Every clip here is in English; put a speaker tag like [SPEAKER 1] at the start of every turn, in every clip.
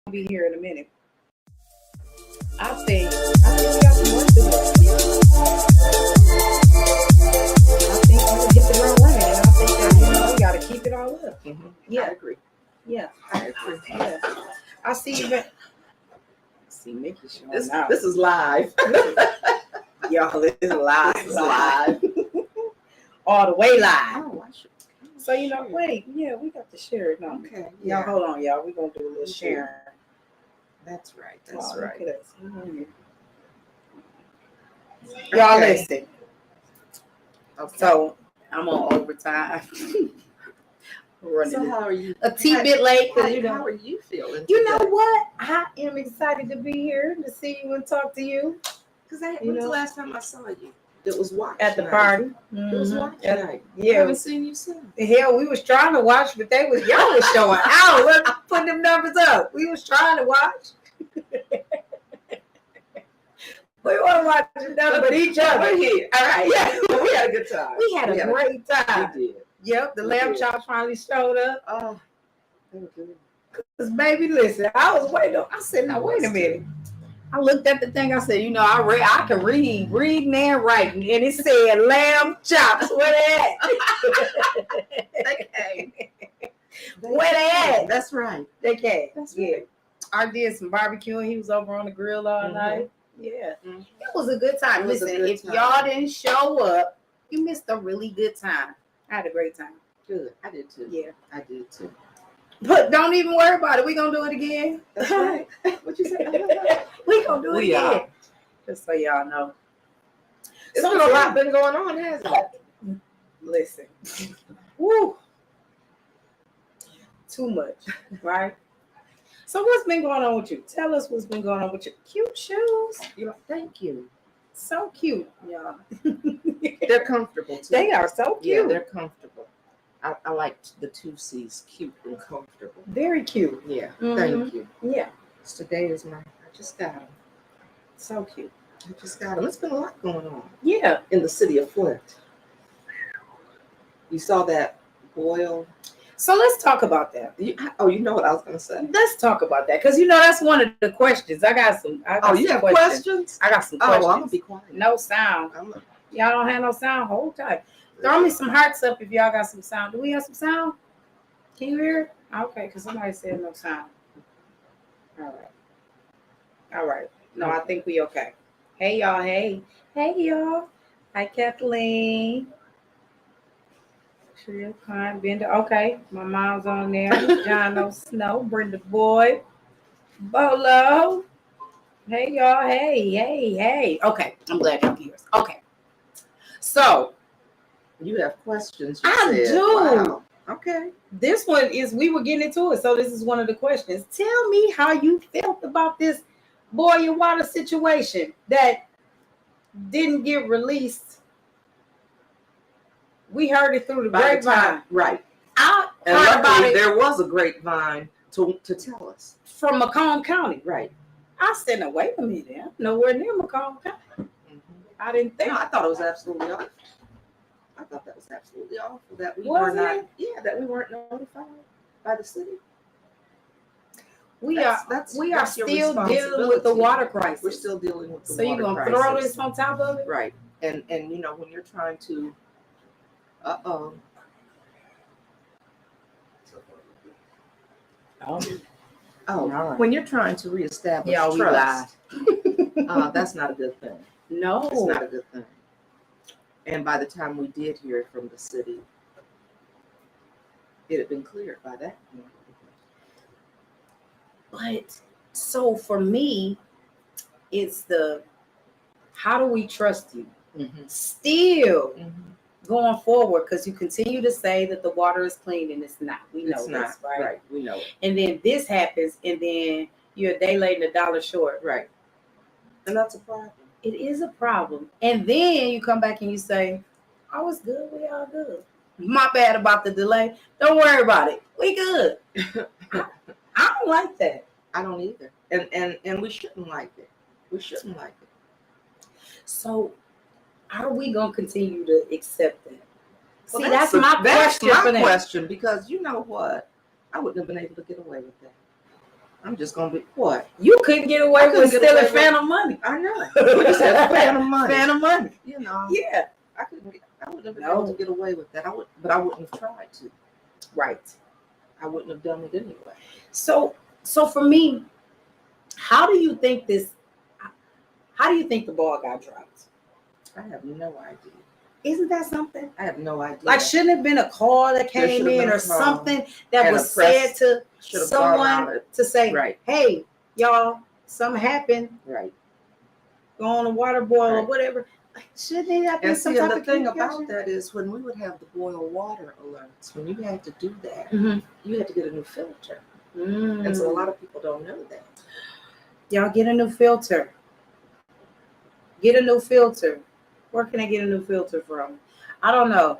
[SPEAKER 1] be here in a minute. I think we got some work to do. I think we hit the ground running, and I think that we got to keep it all up. Yeah,
[SPEAKER 2] I agree.
[SPEAKER 1] Yeah,
[SPEAKER 2] I agree.
[SPEAKER 1] yeah. I see you. See Mickey showing
[SPEAKER 2] This
[SPEAKER 1] out.
[SPEAKER 2] is live.
[SPEAKER 1] Y'all, this is live.
[SPEAKER 2] This is live.
[SPEAKER 1] All the way live.
[SPEAKER 2] Oh, I should.
[SPEAKER 1] So wait, yeah, we got to share it. No,
[SPEAKER 2] Okay.
[SPEAKER 1] y'all, hold on, y'all. We're gonna do a little sharing.
[SPEAKER 2] That's right. That's right.
[SPEAKER 1] Look at us. Y'all listen.
[SPEAKER 2] Okay.
[SPEAKER 1] So I'm on overtime.
[SPEAKER 2] So how are you?
[SPEAKER 1] A bit late because
[SPEAKER 2] How are you feeling?
[SPEAKER 1] You know what? I am excited to be here to see you and talk to you.
[SPEAKER 2] Because when's the last time I saw you? It was watch
[SPEAKER 1] at the
[SPEAKER 2] night.
[SPEAKER 1] party.
[SPEAKER 2] It was watch night.
[SPEAKER 1] Yeah.
[SPEAKER 2] I haven't seen you since.
[SPEAKER 1] The hell, we was trying to watch, but y'all was showing out. We're putting them numbers up. We was trying to watch. We want to watch nothing but each other.
[SPEAKER 2] Here. All right. Yeah. We had a good time.
[SPEAKER 1] We had a great time.
[SPEAKER 2] We did.
[SPEAKER 1] Yep. The lamb chops finally showed up.
[SPEAKER 2] Oh, they were good.
[SPEAKER 1] Cause baby, listen, I was waiting. I said, now wait a minute. I looked at the thing. I said, I can reading and writing, and it said lamb chops. Where they at? Where they at?
[SPEAKER 2] That's right.
[SPEAKER 1] They came.
[SPEAKER 2] That's
[SPEAKER 1] yeah.
[SPEAKER 2] right.
[SPEAKER 1] I did some barbecue, and he was over on the grill all night. Yeah,
[SPEAKER 2] Mm-hmm.
[SPEAKER 1] It was a good time. Listen, if y'all didn't show up, you missed a really good time. I had a great time.
[SPEAKER 2] Good. I did too.
[SPEAKER 1] Yeah,
[SPEAKER 2] I did too.
[SPEAKER 1] But don't even worry about it. We're going to do it again.
[SPEAKER 2] That's right. What you say?
[SPEAKER 1] We're going to do it again.
[SPEAKER 2] Are.
[SPEAKER 1] Just so y'all know.
[SPEAKER 2] It's been a lot been going on, hasn't it?
[SPEAKER 1] Listen. Woo. Too much, right? So what's been going on with you? Tell us what's been going on with your cute shoes.
[SPEAKER 2] Thank you.
[SPEAKER 1] So cute, y'all.
[SPEAKER 2] They're comfortable too.
[SPEAKER 1] They are so cute.
[SPEAKER 2] Yeah, they're comfortable. I liked the 2 C's, cute and comfortable.
[SPEAKER 1] Very cute.
[SPEAKER 2] Yeah,
[SPEAKER 1] Mm-hmm.
[SPEAKER 2] Thank you.
[SPEAKER 1] Yeah.
[SPEAKER 2] Today is I just got them.
[SPEAKER 1] So cute.
[SPEAKER 2] I just got them. It's been a lot going on.
[SPEAKER 1] Yeah.
[SPEAKER 2] In the city of Flint. You saw that boil.
[SPEAKER 1] So let's talk about that.
[SPEAKER 2] You know what I was going to say.
[SPEAKER 1] Let's talk about that. Because, that's one of the questions. I got some
[SPEAKER 2] questions?
[SPEAKER 1] I got some questions.
[SPEAKER 2] Oh, I'm going to be quiet.
[SPEAKER 1] No sound. Y'all don't have no sound. Hold tight. Throw me some hearts up if y'all got some sound. Do we have some sound? Can you hear it? Okay, because somebody said no sound. All right. No, I think we okay. Hey, y'all. Hey, y'all. Hi, Kathleen. Trill, Con, Bender. Okay, my mom's on there. John Snow, Brenda Boyd, Bolo. Hey, y'all. Hey. Okay, I'm glad you're here. Okay. So,
[SPEAKER 2] you have questions.
[SPEAKER 1] I do.
[SPEAKER 2] Wow. Okay.
[SPEAKER 1] This one is, we were getting into it. So this is one of the questions. Tell me how you felt about this boil water situation that didn't get released. We heard it through the grapevine.
[SPEAKER 2] Right.
[SPEAKER 1] I
[SPEAKER 2] and
[SPEAKER 1] heard about it.
[SPEAKER 2] There was a grapevine to tell us.
[SPEAKER 1] From Macomb County.
[SPEAKER 2] Right.
[SPEAKER 1] I said, no, wait a minute. I'm nowhere near Macomb County. Mm-hmm. I didn't think.
[SPEAKER 2] No, I thought it was absolutely awful. I thought that was absolutely awful that we weren't notified by the city. We are still dealing with the water crisis. We're still dealing with the water crisis. So you're going to throw this on top of it? Right. And when you're trying to when you're trying to reestablish trust, that's not a good thing.
[SPEAKER 1] No.
[SPEAKER 2] It's not a good thing. And by the time we did hear from the city, it had been cleared by that point.
[SPEAKER 1] But so for me, it's how do we trust you? Mm-hmm. Still going forward, because you continue to say that the water is clean and it's not. We know this, right?
[SPEAKER 2] Right. We know it.
[SPEAKER 1] And then this happens, and then you're a day late and $1 short.
[SPEAKER 2] Right. And that's a problem.
[SPEAKER 1] It is a problem. And then you come back and you say, oh, it's good. We all good. My bad about the delay. Don't worry about it. We good. I don't like that.
[SPEAKER 2] I don't either. And we shouldn't like it. We shouldn't like it.
[SPEAKER 1] So are we going to continue to accept that?
[SPEAKER 2] Well,
[SPEAKER 1] see, that's my question,
[SPEAKER 2] because you know what? I wouldn't have been able to get away with that. I'm just gonna be what?
[SPEAKER 1] You couldn't get away with stealing phantom money.
[SPEAKER 2] I know. We just had phantom money.
[SPEAKER 1] Phantom money.
[SPEAKER 2] You know.
[SPEAKER 1] Yeah.
[SPEAKER 2] I wouldn't have been able to get away with that. But I wouldn't have tried to.
[SPEAKER 1] Right.
[SPEAKER 2] I wouldn't have done it anyway.
[SPEAKER 1] So for me, how do you think the ball got dropped?
[SPEAKER 2] I have no idea.
[SPEAKER 1] Isn't that something?
[SPEAKER 2] I have no idea.
[SPEAKER 1] Like, shouldn't have been a call that came in or something that was said to someone to say, right, hey, y'all, something happened.
[SPEAKER 2] Right.
[SPEAKER 1] Go on a water boil or whatever. Shouldn't it have been some type of
[SPEAKER 2] thing about that is when we would have the boil water alerts, when you had to do that, you had to get a new filter. And so a lot of people don't know that.
[SPEAKER 1] Y'all get a new filter. Get a new filter. Where can I get a new filter from? I don't know.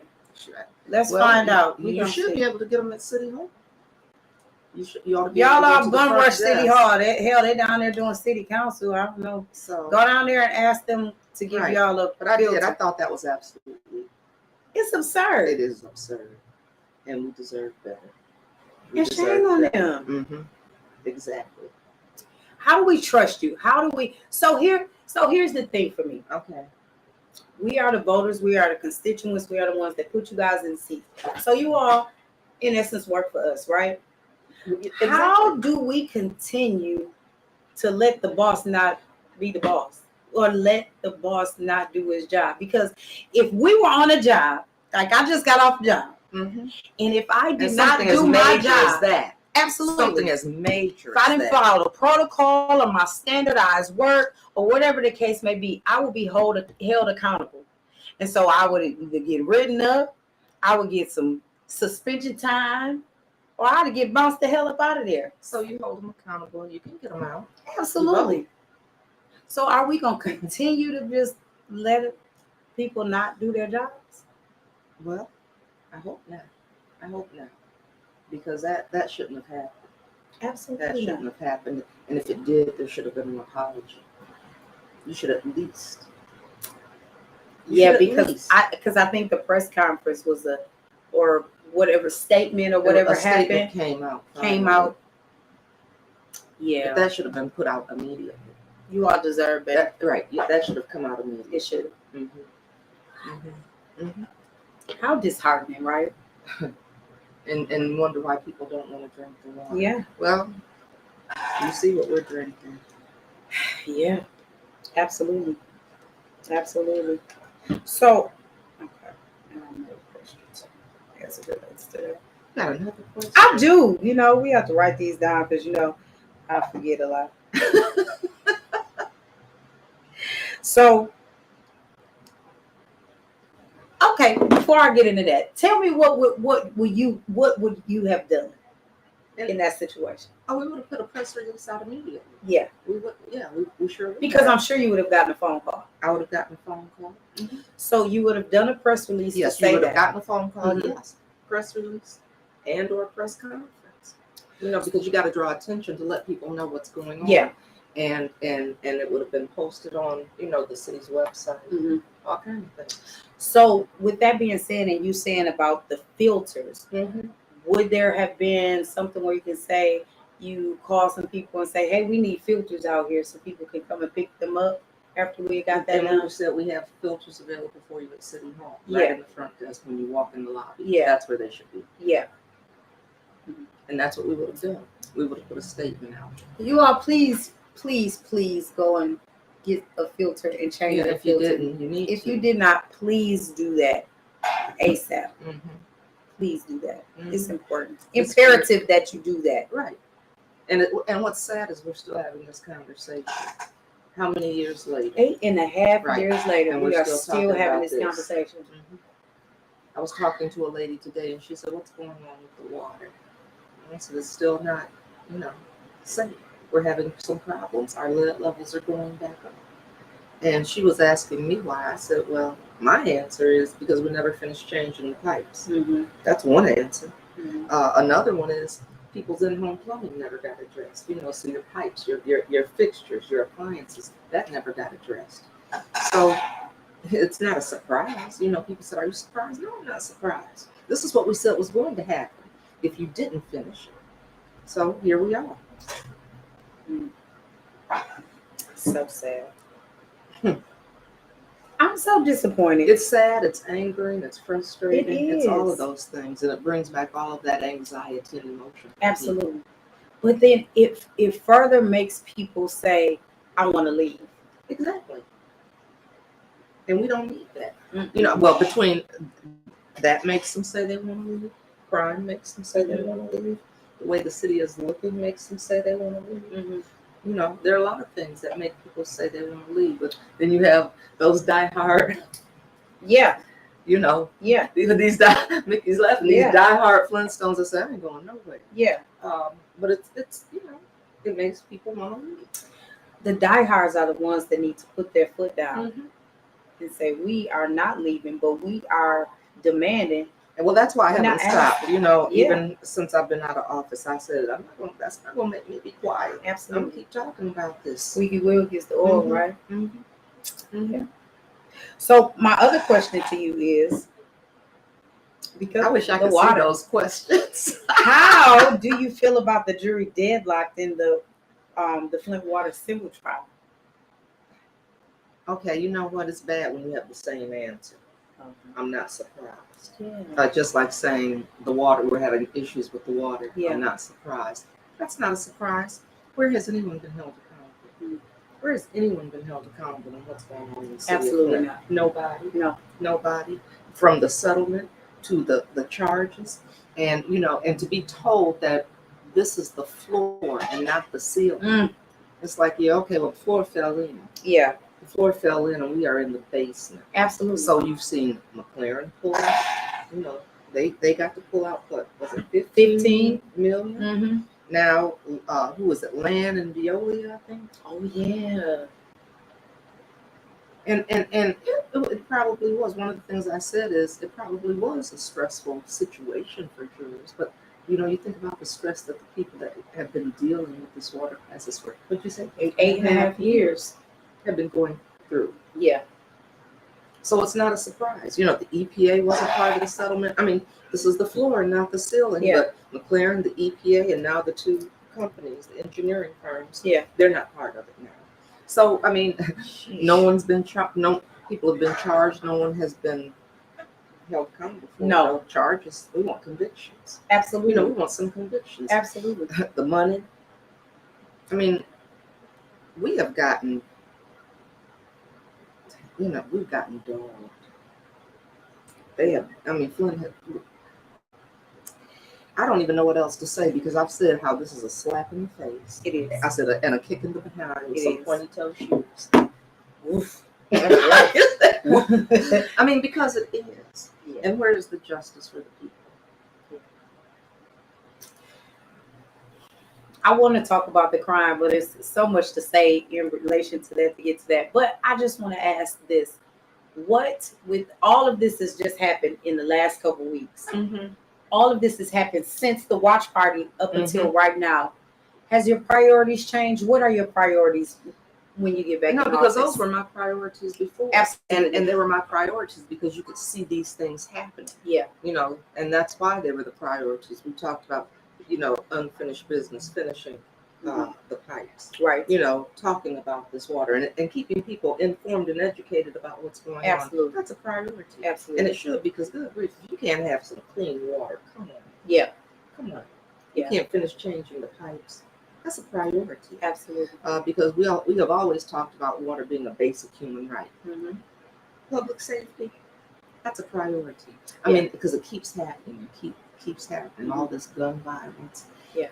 [SPEAKER 1] Let's find out.
[SPEAKER 2] You should be able to get them at City Hall.
[SPEAKER 1] Y'all are gonna rush City Hall. They're down there doing city council. I don't know. So go down there and ask them to give y'all a filter.
[SPEAKER 2] I thought that was absolutely.
[SPEAKER 1] It's absurd.
[SPEAKER 2] It is absurd, and we deserve better.
[SPEAKER 1] And shame on them.
[SPEAKER 2] Mm-hmm. Exactly.
[SPEAKER 1] How do we trust you? How do we? So here's the thing for me.
[SPEAKER 2] Okay.
[SPEAKER 1] We are the voters. We are the constituents. We are the ones that put you guys in seats. So you all, in essence, work for us, right? Exactly. How do we continue to let the boss not be the boss, or let the boss not do his job? Because if we were on a job, like I just got off the job, and if I did not do my job, absolutely,
[SPEAKER 2] something as major.
[SPEAKER 1] If I didn't follow the protocol or my standardized work or whatever the case may be, I would be held accountable. And so I would either get written up, I would get some suspension time, or I'd get bounced the hell up out of there.
[SPEAKER 2] So you hold them accountable and you can get them out.
[SPEAKER 1] Absolutely. So are we going to continue to just let people not do their jobs?
[SPEAKER 2] Well, I hope not. Because that shouldn't have happened.
[SPEAKER 1] Absolutely.
[SPEAKER 2] That shouldn't have happened. And if it did, there should have been an apology. You should at least.
[SPEAKER 1] Because I think the press conference was or whatever statement or whatever happened
[SPEAKER 2] came out.
[SPEAKER 1] Yeah.
[SPEAKER 2] But that should have been put out immediately.
[SPEAKER 1] You all deserve better.
[SPEAKER 2] Right. Yeah, that should have come out immediately.
[SPEAKER 1] It should have. How disheartening, right?
[SPEAKER 2] And wonder why people don't want to drink the water.
[SPEAKER 1] Yeah.
[SPEAKER 2] Well, you see what we're drinking.
[SPEAKER 1] Yeah. Absolutely. So, okay. That's a good answer.
[SPEAKER 2] Got another question?
[SPEAKER 1] I do. We have to write these down because I forget a lot. So, okay. Before I get into that, tell me what would you have done in that situation?
[SPEAKER 2] Oh, we would have put a press release out immediately.
[SPEAKER 1] Yeah,
[SPEAKER 2] we would. Yeah, we sure would.
[SPEAKER 1] Because I'm sure you would have gotten a phone call.
[SPEAKER 2] I would have gotten a phone call.
[SPEAKER 1] So you would have done a press release.
[SPEAKER 2] Yes,
[SPEAKER 1] to say
[SPEAKER 2] you would
[SPEAKER 1] that.
[SPEAKER 2] have gotten a phone call. Yes, press release and or press conference. Because you got to draw attention to let people know what's going on.
[SPEAKER 1] Yeah.
[SPEAKER 2] And it would have been posted on, the city's website, all kinds of things.
[SPEAKER 1] So with that being said, and you saying about the filters, would there have been something where you can say, you call some people and say, hey, we need filters out here so people can come and pick them up after we got that done?
[SPEAKER 2] We said we have filters available for you at City Hall, right in the front desk when you walk in the lobby.
[SPEAKER 1] Yeah.
[SPEAKER 2] That's where they should be.
[SPEAKER 1] Yeah.
[SPEAKER 2] And that's what we would have done. We would have put a statement out.
[SPEAKER 1] You all, please go and get a filter and change the filter. If you did not, please do that ASAP. Please do that. It's important. Imperative that you do that.
[SPEAKER 2] Right. And what's sad is we're still having this conversation. How many years later?
[SPEAKER 1] 8.5 years later, we are still having this conversation.
[SPEAKER 2] I was talking to a lady today, and she said, "What's going on with the water?" And I said, "It's still not, safe. We're having some problems. Our lead levels are going back up." And she was asking me why. I said, "Well, my answer is because we never finished changing the pipes." That's one answer. Another one is people's in-home plumbing never got addressed. So your pipes, your fixtures, your appliances, that never got addressed. So it's not a surprise. People said, "Are you surprised?" No, I'm not surprised. This is what we said was going to happen if you didn't finish it. So here we are.
[SPEAKER 1] Mm. So sad. I'm so disappointed.
[SPEAKER 2] It's sad, it's angering, it's frustrating,
[SPEAKER 1] It
[SPEAKER 2] it's all of
[SPEAKER 1] is.
[SPEAKER 2] those things, and it brings back all of that anxiety and emotion.
[SPEAKER 1] Absolutely. But then it further makes people say, I want to leave.
[SPEAKER 2] Exactly. And we don't need that.
[SPEAKER 1] Mm.
[SPEAKER 2] You know, well, between that makes them say they want to leave, crime makes them say they want to leave, the way the city is looking makes them say they want to leave.
[SPEAKER 1] Mm-hmm.
[SPEAKER 2] You know, there are a lot of things that make people say they want to leave, but then you have those diehard,
[SPEAKER 1] Yeah.
[SPEAKER 2] you know,
[SPEAKER 1] Yeah.
[SPEAKER 2] Mickey's laughing,
[SPEAKER 1] Yeah.
[SPEAKER 2] these diehard Flintstones that say, I ain't going nowhere.
[SPEAKER 1] Yeah.
[SPEAKER 2] But it's you know, it makes people want to leave.
[SPEAKER 1] The diehards are the ones that need to put their foot down
[SPEAKER 2] Mm-hmm.
[SPEAKER 1] and say, we are not leaving, but we are demanding.
[SPEAKER 2] And well, that's why I haven't
[SPEAKER 1] Not
[SPEAKER 2] stopped.
[SPEAKER 1] asking.
[SPEAKER 2] You know,
[SPEAKER 1] Yeah.
[SPEAKER 2] even since I've been out of office, I said that's not gonna make me be quiet. I'm
[SPEAKER 1] Absolutely.
[SPEAKER 2] gonna keep talking about this.
[SPEAKER 1] Squeaky wheel gets the oil,
[SPEAKER 2] Mhm.
[SPEAKER 1] right?
[SPEAKER 2] Mm-hmm. Mm-hmm.
[SPEAKER 1] Yeah. So my other question to you is, because
[SPEAKER 2] I wish I
[SPEAKER 1] the
[SPEAKER 2] could
[SPEAKER 1] water,
[SPEAKER 2] see those questions.
[SPEAKER 1] how do you feel about the jury deadlocked in the Flint water civil trial?
[SPEAKER 2] Okay, you know what? It's bad when you have the same answer. I'm not surprised.
[SPEAKER 1] Yeah.
[SPEAKER 2] Just like saying the water, we're having issues with the water.
[SPEAKER 1] Yeah.
[SPEAKER 2] I'm not surprised. That's not a surprise. Where has anyone been held accountable?
[SPEAKER 1] Mm.
[SPEAKER 2] Where has anyone been held accountable on what's going on in the city?
[SPEAKER 1] Absolutely not.
[SPEAKER 2] Nobody.
[SPEAKER 1] No.
[SPEAKER 2] Nobody. From the settlement to the charges, and you know, and to be told that this is the floor and not the ceiling.
[SPEAKER 1] Mm.
[SPEAKER 2] It's like, yeah, okay, well, the floor fell in.
[SPEAKER 1] Yeah.
[SPEAKER 2] The floor fell in, and we are in the basement.
[SPEAKER 1] Absolutely.
[SPEAKER 2] So you've seen McLaren pull out. You know, they got to pull out, what was it,
[SPEAKER 1] 15
[SPEAKER 2] million?
[SPEAKER 1] Mm-hmm.
[SPEAKER 2] Now, who was it? Land and Veolia, I think.
[SPEAKER 1] Oh yeah.
[SPEAKER 2] And it probably was. One of the things I said is it probably was a stressful situation for jurors. But you know, you think about the stress that the people that have been dealing with this water crisis for, what'd you say,
[SPEAKER 1] 8.5 years
[SPEAKER 2] have been going through.
[SPEAKER 1] Yeah.
[SPEAKER 2] So it's not a surprise. You know, the EPA wasn't part of the settlement. I mean, this is the floor, not the ceiling.
[SPEAKER 1] Yeah.
[SPEAKER 2] But McLaren, the EPA, and now the two companies, the engineering firms,
[SPEAKER 1] Yeah.
[SPEAKER 2] they're not part of it now. So, I mean, no one's been charged. No people have been charged. No one has been held accountable for
[SPEAKER 1] No
[SPEAKER 2] charges. We want convictions.
[SPEAKER 1] Absolutely.
[SPEAKER 2] You know, we want some convictions.
[SPEAKER 1] Absolutely.
[SPEAKER 2] The money. I mean, we have gotten, you know, we've gotten dogged. They have, I mean, Flint had, I don't even know what else to say because I've said how this is a slap in the face.
[SPEAKER 1] It is.
[SPEAKER 2] I said, and a kick in the behind with some pointy toe shoes.
[SPEAKER 1] Oof.
[SPEAKER 2] I mean, because it is.
[SPEAKER 1] Yeah.
[SPEAKER 2] And where is the justice for the people?
[SPEAKER 1] I want to talk about the crime, but it's so much to say in relation to that to get to that. But I just want to ask this. What, with all of this has just happened in the last couple of weeks.
[SPEAKER 2] Mm-hmm.
[SPEAKER 1] All of this has happened since the watch party up until right now. Has your priorities changed? What are your priorities when you get back?
[SPEAKER 2] No,
[SPEAKER 1] in
[SPEAKER 2] because
[SPEAKER 1] office?
[SPEAKER 2] those were my priorities before.
[SPEAKER 1] Absolutely.
[SPEAKER 2] And they were my priorities because you could see these things happening.
[SPEAKER 1] Yeah.
[SPEAKER 2] You know, and that's why they were the priorities. We talked about, you know, unfinished business, finishing the pipes.
[SPEAKER 1] Right.
[SPEAKER 2] You know, talking about this water and keeping people informed and educated about what's going
[SPEAKER 1] Absolutely.
[SPEAKER 2] on. That's a priority.
[SPEAKER 1] Absolutely.
[SPEAKER 2] And it should, because good grief, you can't have some clean water. Come on.
[SPEAKER 1] Yeah.
[SPEAKER 2] Come on.
[SPEAKER 1] Yeah.
[SPEAKER 2] You can't finish changing the pipes. That's a priority.
[SPEAKER 1] Absolutely.
[SPEAKER 2] Because we have always talked about water being a basic human right.
[SPEAKER 1] Mm-hmm.
[SPEAKER 2] Public safety, that's a priority. I mean, because it keeps happening. It keeps happening. All this gun violence.
[SPEAKER 1] Yeah.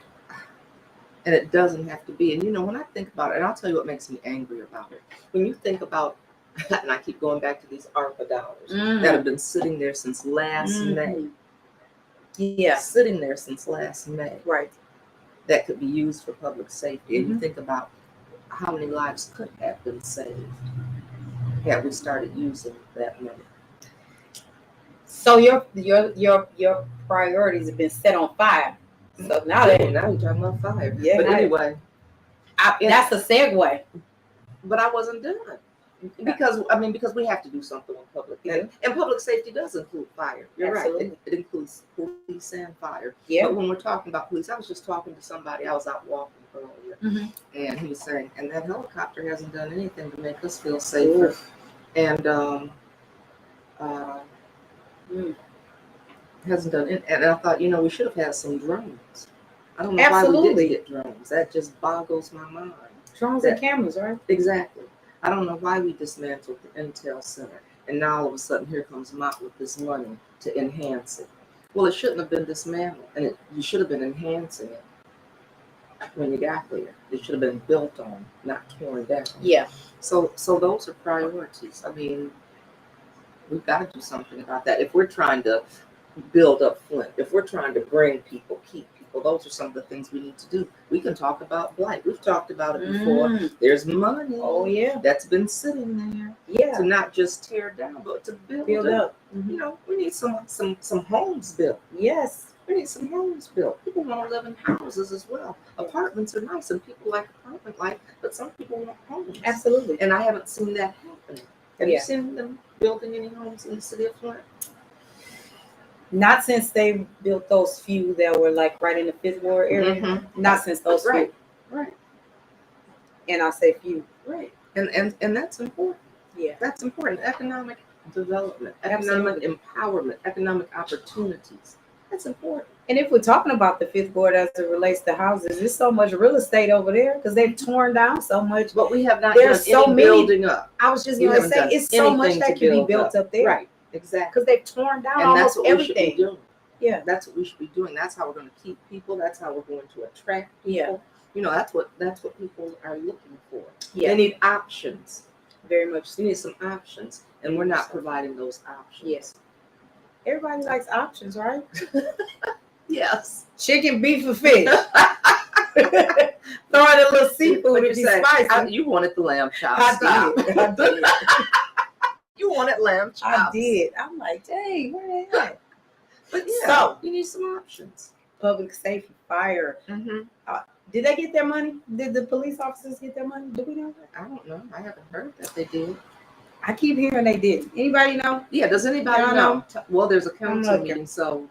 [SPEAKER 2] And it doesn't have to be. And you know, when I think about it, and I'll tell you what makes me angry about it. When you think about, and I keep going back to these ARPA dollars that have been sitting there since last May.
[SPEAKER 1] Yeah.
[SPEAKER 2] Sitting there since last May.
[SPEAKER 1] Right.
[SPEAKER 2] That could be used for public safety. And you think about how many lives could have been saved had we started using that money. So
[SPEAKER 1] your priorities have been set on fire. So now
[SPEAKER 2] you're talking about fire.
[SPEAKER 1] Yeah.
[SPEAKER 2] But anyway,
[SPEAKER 1] that's a segue.
[SPEAKER 2] But I wasn't done. Because we have to do something with public, and public safety does include fire. You're
[SPEAKER 1] Absolutely.
[SPEAKER 2] Right. It includes police and fire.
[SPEAKER 1] Yeah.
[SPEAKER 2] But when we're talking about police, I was just talking to somebody. I was out walking earlier,
[SPEAKER 1] Mhm.
[SPEAKER 2] And he was saying, and that helicopter hasn't done anything to make us feel safer.
[SPEAKER 1] Oof.
[SPEAKER 2] And
[SPEAKER 1] Mm.
[SPEAKER 2] hasn't done it. And I thought, we should have had some drones. I don't know why we
[SPEAKER 1] Absolutely.
[SPEAKER 2] didn't get drones. That just boggles my mind.
[SPEAKER 1] Drones and cameras, right?
[SPEAKER 2] Exactly. I don't know why we dismantled the Intel Center. And now all of a sudden here comes Mott with this money to enhance it. Well, it shouldn't have been dismantled. And you should have been enhancing it when you got there. It should have been built on, not torn down.
[SPEAKER 1] Yeah.
[SPEAKER 2] So those are priorities. I mean, we've got to do something about that. If we're trying to build up Flint, if we're trying to bring people, keep people, those are some of the things we need to do. We can talk about blight. We've talked about it before. There's money.
[SPEAKER 1] Oh yeah.
[SPEAKER 2] That's been sitting there.
[SPEAKER 1] Yeah.
[SPEAKER 2] To not just tear down, but to build
[SPEAKER 1] up.
[SPEAKER 2] We need some homes built.
[SPEAKER 1] Yes.
[SPEAKER 2] We need some homes built. People want to live in houses as well. Apartments are nice, and people like apartment life, but some people want homes.
[SPEAKER 1] Absolutely.
[SPEAKER 2] And I haven't seen that happening. Have
[SPEAKER 1] Yeah.
[SPEAKER 2] you seen them building any homes in the city of Flint?
[SPEAKER 1] Not since they built those few that were like right in the Fifth Ward area. Not since those
[SPEAKER 2] Right.
[SPEAKER 1] few.
[SPEAKER 2] Right.
[SPEAKER 1] And I say few.
[SPEAKER 2] Right. And that's important.
[SPEAKER 1] Yeah.
[SPEAKER 2] That's important. Economic development, economic empowerment, economic opportunities. That's important.
[SPEAKER 1] And if we're talking about the Fifth Ward as it relates to houses, there's so much real estate over there because they've torn down so much.
[SPEAKER 2] But we have not
[SPEAKER 1] There's
[SPEAKER 2] done
[SPEAKER 1] so
[SPEAKER 2] any
[SPEAKER 1] many
[SPEAKER 2] building up.
[SPEAKER 1] I was just going to say, it's so much that can be built up there.
[SPEAKER 2] Right, exactly.
[SPEAKER 1] Because they've torn down
[SPEAKER 2] And that's
[SPEAKER 1] almost
[SPEAKER 2] what
[SPEAKER 1] everything.
[SPEAKER 2] we should be doing.
[SPEAKER 1] Yeah.
[SPEAKER 2] That's what we should be doing. That's how we're going to keep people. That's how we're going to attract people.
[SPEAKER 1] Yeah.
[SPEAKER 2] That's what people are looking for.
[SPEAKER 1] Yeah.
[SPEAKER 2] They need options.
[SPEAKER 1] Very much.
[SPEAKER 2] We need some options. And we're not providing those options.
[SPEAKER 1] Yes. Everybody likes options, right?
[SPEAKER 2] Yes.
[SPEAKER 1] Chicken, beef, or fish. Throw in a little seafood to be spicy.
[SPEAKER 2] You wanted the lamb chops.
[SPEAKER 1] I did.
[SPEAKER 2] You wanted lamb chops.
[SPEAKER 1] I did. I'm like, dang, where they at?
[SPEAKER 2] But yeah,
[SPEAKER 1] so
[SPEAKER 2] you need some options.
[SPEAKER 1] Public safety, fire. Did they get their money? Did the police officers get their money? Do we know that?
[SPEAKER 2] I don't know. I haven't heard that they did.
[SPEAKER 1] I keep hearing they did. Anybody know?
[SPEAKER 2] Yeah, does anybody know? Well, there's a council meeting, so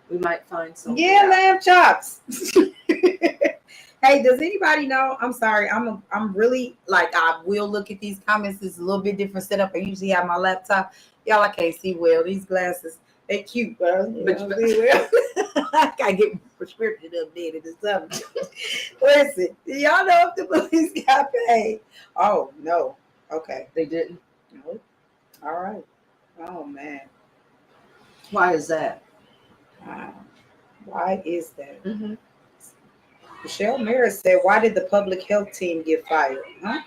[SPEAKER 2] we might find some.
[SPEAKER 1] Yeah, lamb chops. Hey, does anybody know? I'm sorry. I'm really I will look at these comments. It's a little bit different setup. I usually have my laptop. Y'all, I can't see well. These glasses, they cute, but you see well. I gotta get my prescription updated or something. Listen, do y'all know if the police got paid? Oh no. Okay.
[SPEAKER 2] They didn't.
[SPEAKER 1] No. All right. Oh man.
[SPEAKER 2] Why is that?
[SPEAKER 1] Why is that? Michelle Maris said, why did the public health team get fired? Huh?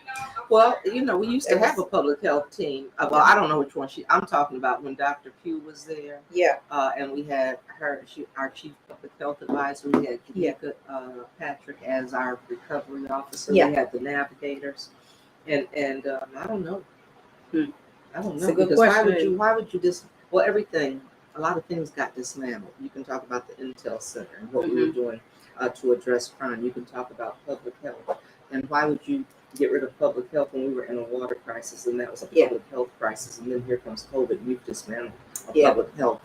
[SPEAKER 2] Well, we used to have a public health team. Well, I don't know which one I'm talking about when Dr. Pugh was there.
[SPEAKER 1] Yeah.
[SPEAKER 2] And we had her, our chief public health advisor. We had Kanika Patrick as our recovery officer.
[SPEAKER 1] Yeah.
[SPEAKER 2] We had the navigators. And I don't know. I don't know.
[SPEAKER 1] It's a good
[SPEAKER 2] because
[SPEAKER 1] question.
[SPEAKER 2] why would you everything, a lot of things got dismantled. You can talk about the Intel Center and what we were doing to address crime. You can talk about public health. And why would you get rid of public health when we were in a water crisis and that was a public health crisis? And then here comes COVID. We've dismantled a public health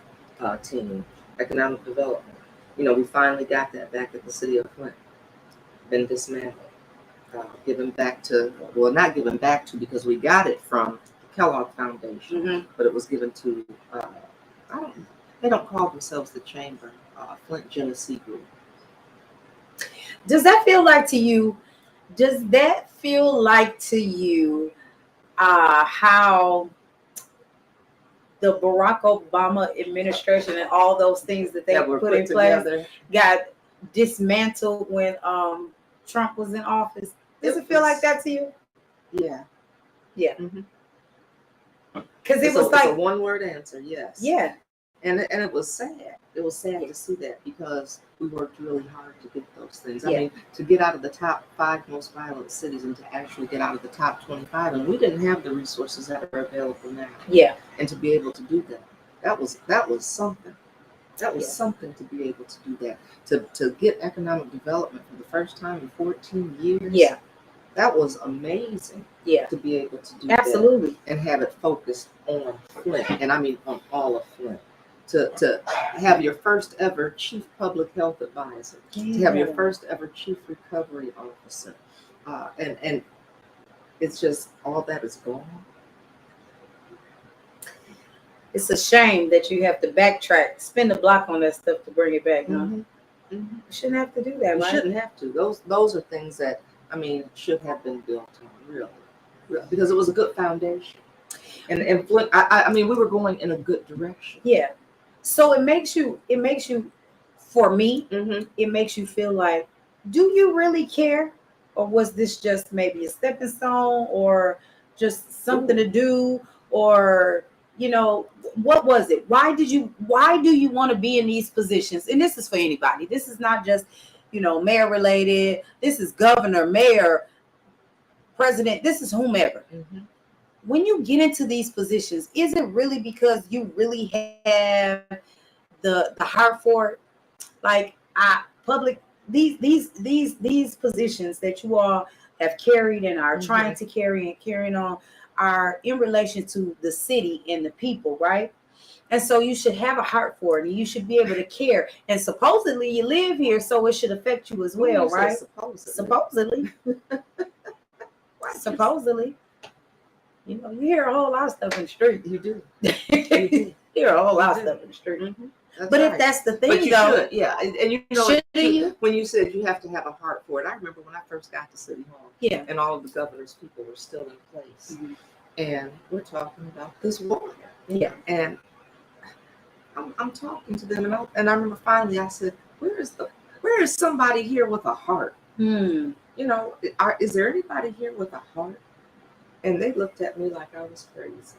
[SPEAKER 2] team, economic development. We finally got that back at the city of Flint. Been dismantled. Given back to, not given back to because we got it from the Kellogg Foundation, but it was given to, they don't call themselves the Chamber, Flint Genesee Group.
[SPEAKER 1] Does that feel like to you how the Barack Obama administration and all those things that they put in place got dismantled when Trump was in office? Does it feel like that to you?
[SPEAKER 2] Yeah.
[SPEAKER 1] Yeah. Because it was like
[SPEAKER 2] a one-word answer, yes.
[SPEAKER 1] Yeah.
[SPEAKER 2] And it was sad. It was sad to see that because we worked really hard to get those things. I mean, to get out of the top 5 most violent cities and to actually get out of the top 25, and we didn't have the resources that are available now. Yeah. And to be able to do that, that was something. That was something to be able to do that. To get economic development for the first time in 14 years. Yeah. That was amazing. Yeah. To be able to do that. And have it focused on Flint. And I mean on all of Flint. to have your first ever chief public health advisor, to have your first ever chief recovery officer, and it's just all that is gone.
[SPEAKER 1] It's a shame that you have to backtrack, spend a block on that stuff to bring it back.
[SPEAKER 2] Mm-hmm.
[SPEAKER 1] You shouldn't have to do that,
[SPEAKER 2] You
[SPEAKER 1] right?
[SPEAKER 2] shouldn't have to. Those are things that, I mean, should have been built on, really, because it was a good foundation. And I mean, we were going in a good direction.
[SPEAKER 1] Yeah. So it makes you, for me,
[SPEAKER 2] Mm-hmm.
[SPEAKER 1] it makes you feel like, do you really care? Or was this just maybe a stepping stone or just something to do? Or, you know, what was it? Why do you want to be in these positions? And this is for anybody. This is not just, you know, mayor related. This is governor, mayor, president. This is whomever.
[SPEAKER 2] Mm-hmm.
[SPEAKER 1] When you get into these positions, is it really because you really have the heart for it? Like these positions that you all have carried and are trying to carry and carrying on are in relation to the city and the people, right? And so you should have a heart for it and you should be able to care. And supposedly you live here, so it should affect you as well, right? Supposedly. Supposedly. You know, you hear a whole lot of stuff in the street.
[SPEAKER 2] You do.
[SPEAKER 1] You hear a whole lot of stuff in the street.
[SPEAKER 2] Mm-hmm.
[SPEAKER 1] But right. If that's the thing,
[SPEAKER 2] but you
[SPEAKER 1] though,
[SPEAKER 2] should, yeah. And you know, when you said you have to have a heart for it, I remember when I first got to City Hall, and all of the governor's people were still in place, and we're talking about this water, and I'm talking to them, and I remember finally I said, where is somebody here with a heart? You know, is there anybody here with a heart? And they looked at me like I was crazy.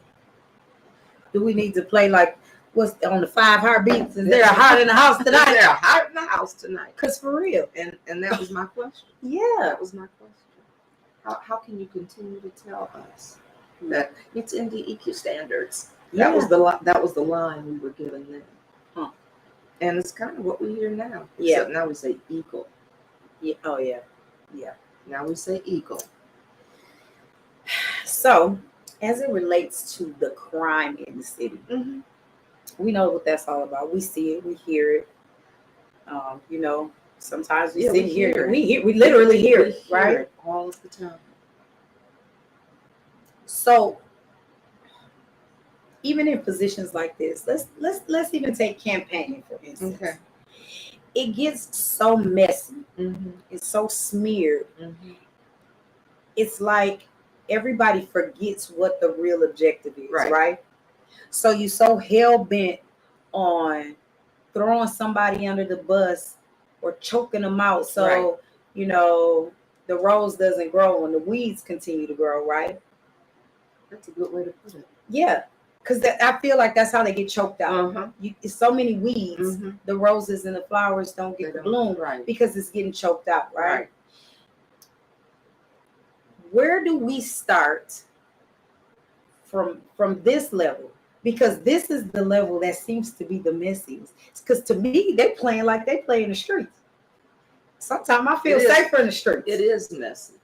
[SPEAKER 1] Do we need to play like what's on the 5 heartbeats? Is there a heart in the house tonight?
[SPEAKER 2] Is there a heart in the house tonight?
[SPEAKER 1] Because for real.
[SPEAKER 2] And that was my question.
[SPEAKER 1] That
[SPEAKER 2] was my question. How can you continue to tell us that it's NDEQ standards? That was the line we were given then. And it's kind of what we hear now. Except now we say equal.
[SPEAKER 1] Yeah. Oh yeah.
[SPEAKER 2] Now we say equal.
[SPEAKER 1] So, as it relates to the crime in the city, we know what that's all about. We see it, we hear it. You know, sometimes we sit here, we literally hear it, right?
[SPEAKER 2] All of the time.
[SPEAKER 1] So, even in positions like this, let's even take campaigning for instance.
[SPEAKER 2] Okay.
[SPEAKER 1] It gets so messy. It's so smeared. It's like everybody forgets what the real objective is, right? So you so hell bent on throwing somebody under the bus or choking them out, so you know the rose doesn't grow and the weeds continue to grow, right?
[SPEAKER 2] That's a good way to put it.
[SPEAKER 1] Yeah, because I feel like that's how they get choked out. It's so many weeds, the roses and the flowers don't get to bloom, because it's getting choked out, right? Where do we start from this level? Because this is the level that seems to be the messiest. Because to me, they're playing like they play in the streets. Sometimes I feel safer in the streets.
[SPEAKER 2] It is messy.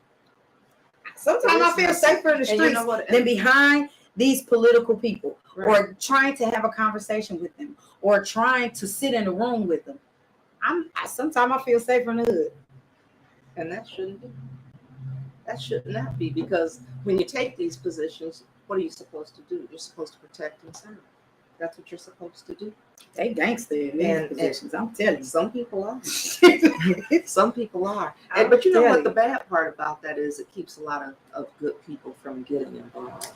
[SPEAKER 1] Sometimes I feel safer in the streets than behind these political people, or trying to have a conversation with them, or trying to sit in a room with them. Sometimes I feel safer in the hood.
[SPEAKER 2] And that shouldn't be. That should not be, because when you take these positions, what are you supposed to do? You're supposed to protect and serve. That's what you're supposed to do.
[SPEAKER 1] They gangster in these positions, I'm telling you.
[SPEAKER 2] Some people are. Some people are. But you know what the bad part about that is? It keeps a lot of good people from getting involved.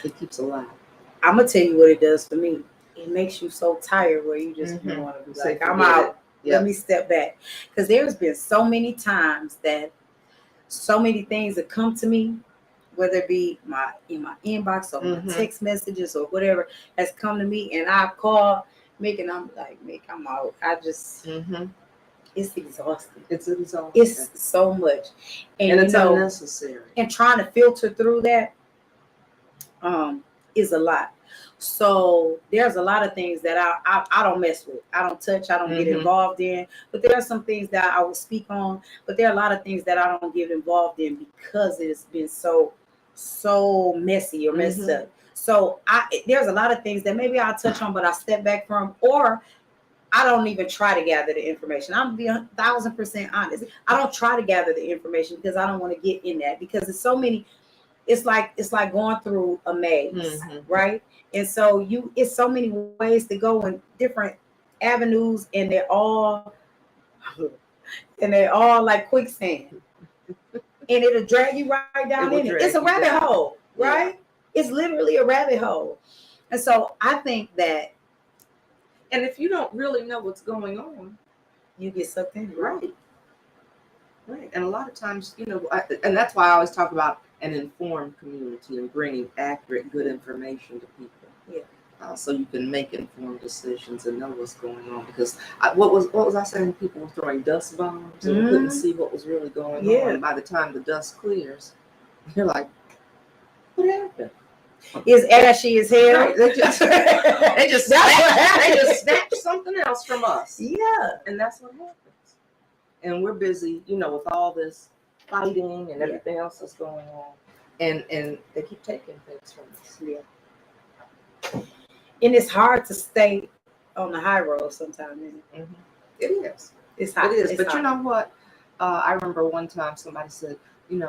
[SPEAKER 2] It keeps a lot.
[SPEAKER 1] I'm going to tell you what it does for me. It makes you so tired where you just want to be like, I'm out. Let me step back. Because there's been so many times that so many things that come to me, whether it be in my inbox or my text messages or whatever has come to me, and I've called Mick and I'm like, Mick, I'm out. I just it's exhausting.
[SPEAKER 2] It's exhausting.
[SPEAKER 1] It's so much. And
[SPEAKER 2] it's unnecessary.
[SPEAKER 1] And trying to filter through that is a lot. So there's a lot of things that I don't mess with. I don't touch. I don't get involved in. But there are some things that I will speak on. But there are a lot of things that I don't get involved in because it has been so messy or messed up. So there's a lot of things that maybe I'll touch on, but I'll step back from, or I don't even try to gather the information. I'm gonna be 1,000% honest. I don't try to gather the information because I don't want to get in that, because it's so many. It's like going through a maze, right? And so it's so many ways to go in different avenues, and they're all like quicksand, and it'll drag you right down in it. It's a rabbit hole, right? It's literally a rabbit hole. And so I think that,
[SPEAKER 2] and if you don't really know what's going on,
[SPEAKER 1] you get sucked in,
[SPEAKER 2] right? And a lot of times, and that's why I always talk about an informed community and bringing accurate, good information to people. Yeah. So you can make informed decisions and know what's going on. Because what was I saying? People were throwing dust bombs and we couldn't see what was really going on. And by the time the dust clears, you're like, what happened?
[SPEAKER 1] It's ashy as hell. Right.
[SPEAKER 2] They just snatched something else from us.
[SPEAKER 1] Yeah.
[SPEAKER 2] And that's what happens. And we're busy, with all this fighting and everything else that's going on. And they keep taking things from us.
[SPEAKER 1] Yeah. And it's hard to stay on the high road sometimes, isn't it?
[SPEAKER 2] Mm-hmm. It is.
[SPEAKER 1] It's hard.
[SPEAKER 2] It is.
[SPEAKER 1] It's
[SPEAKER 2] but
[SPEAKER 1] hard.
[SPEAKER 2] You know what? I remember one time somebody said, we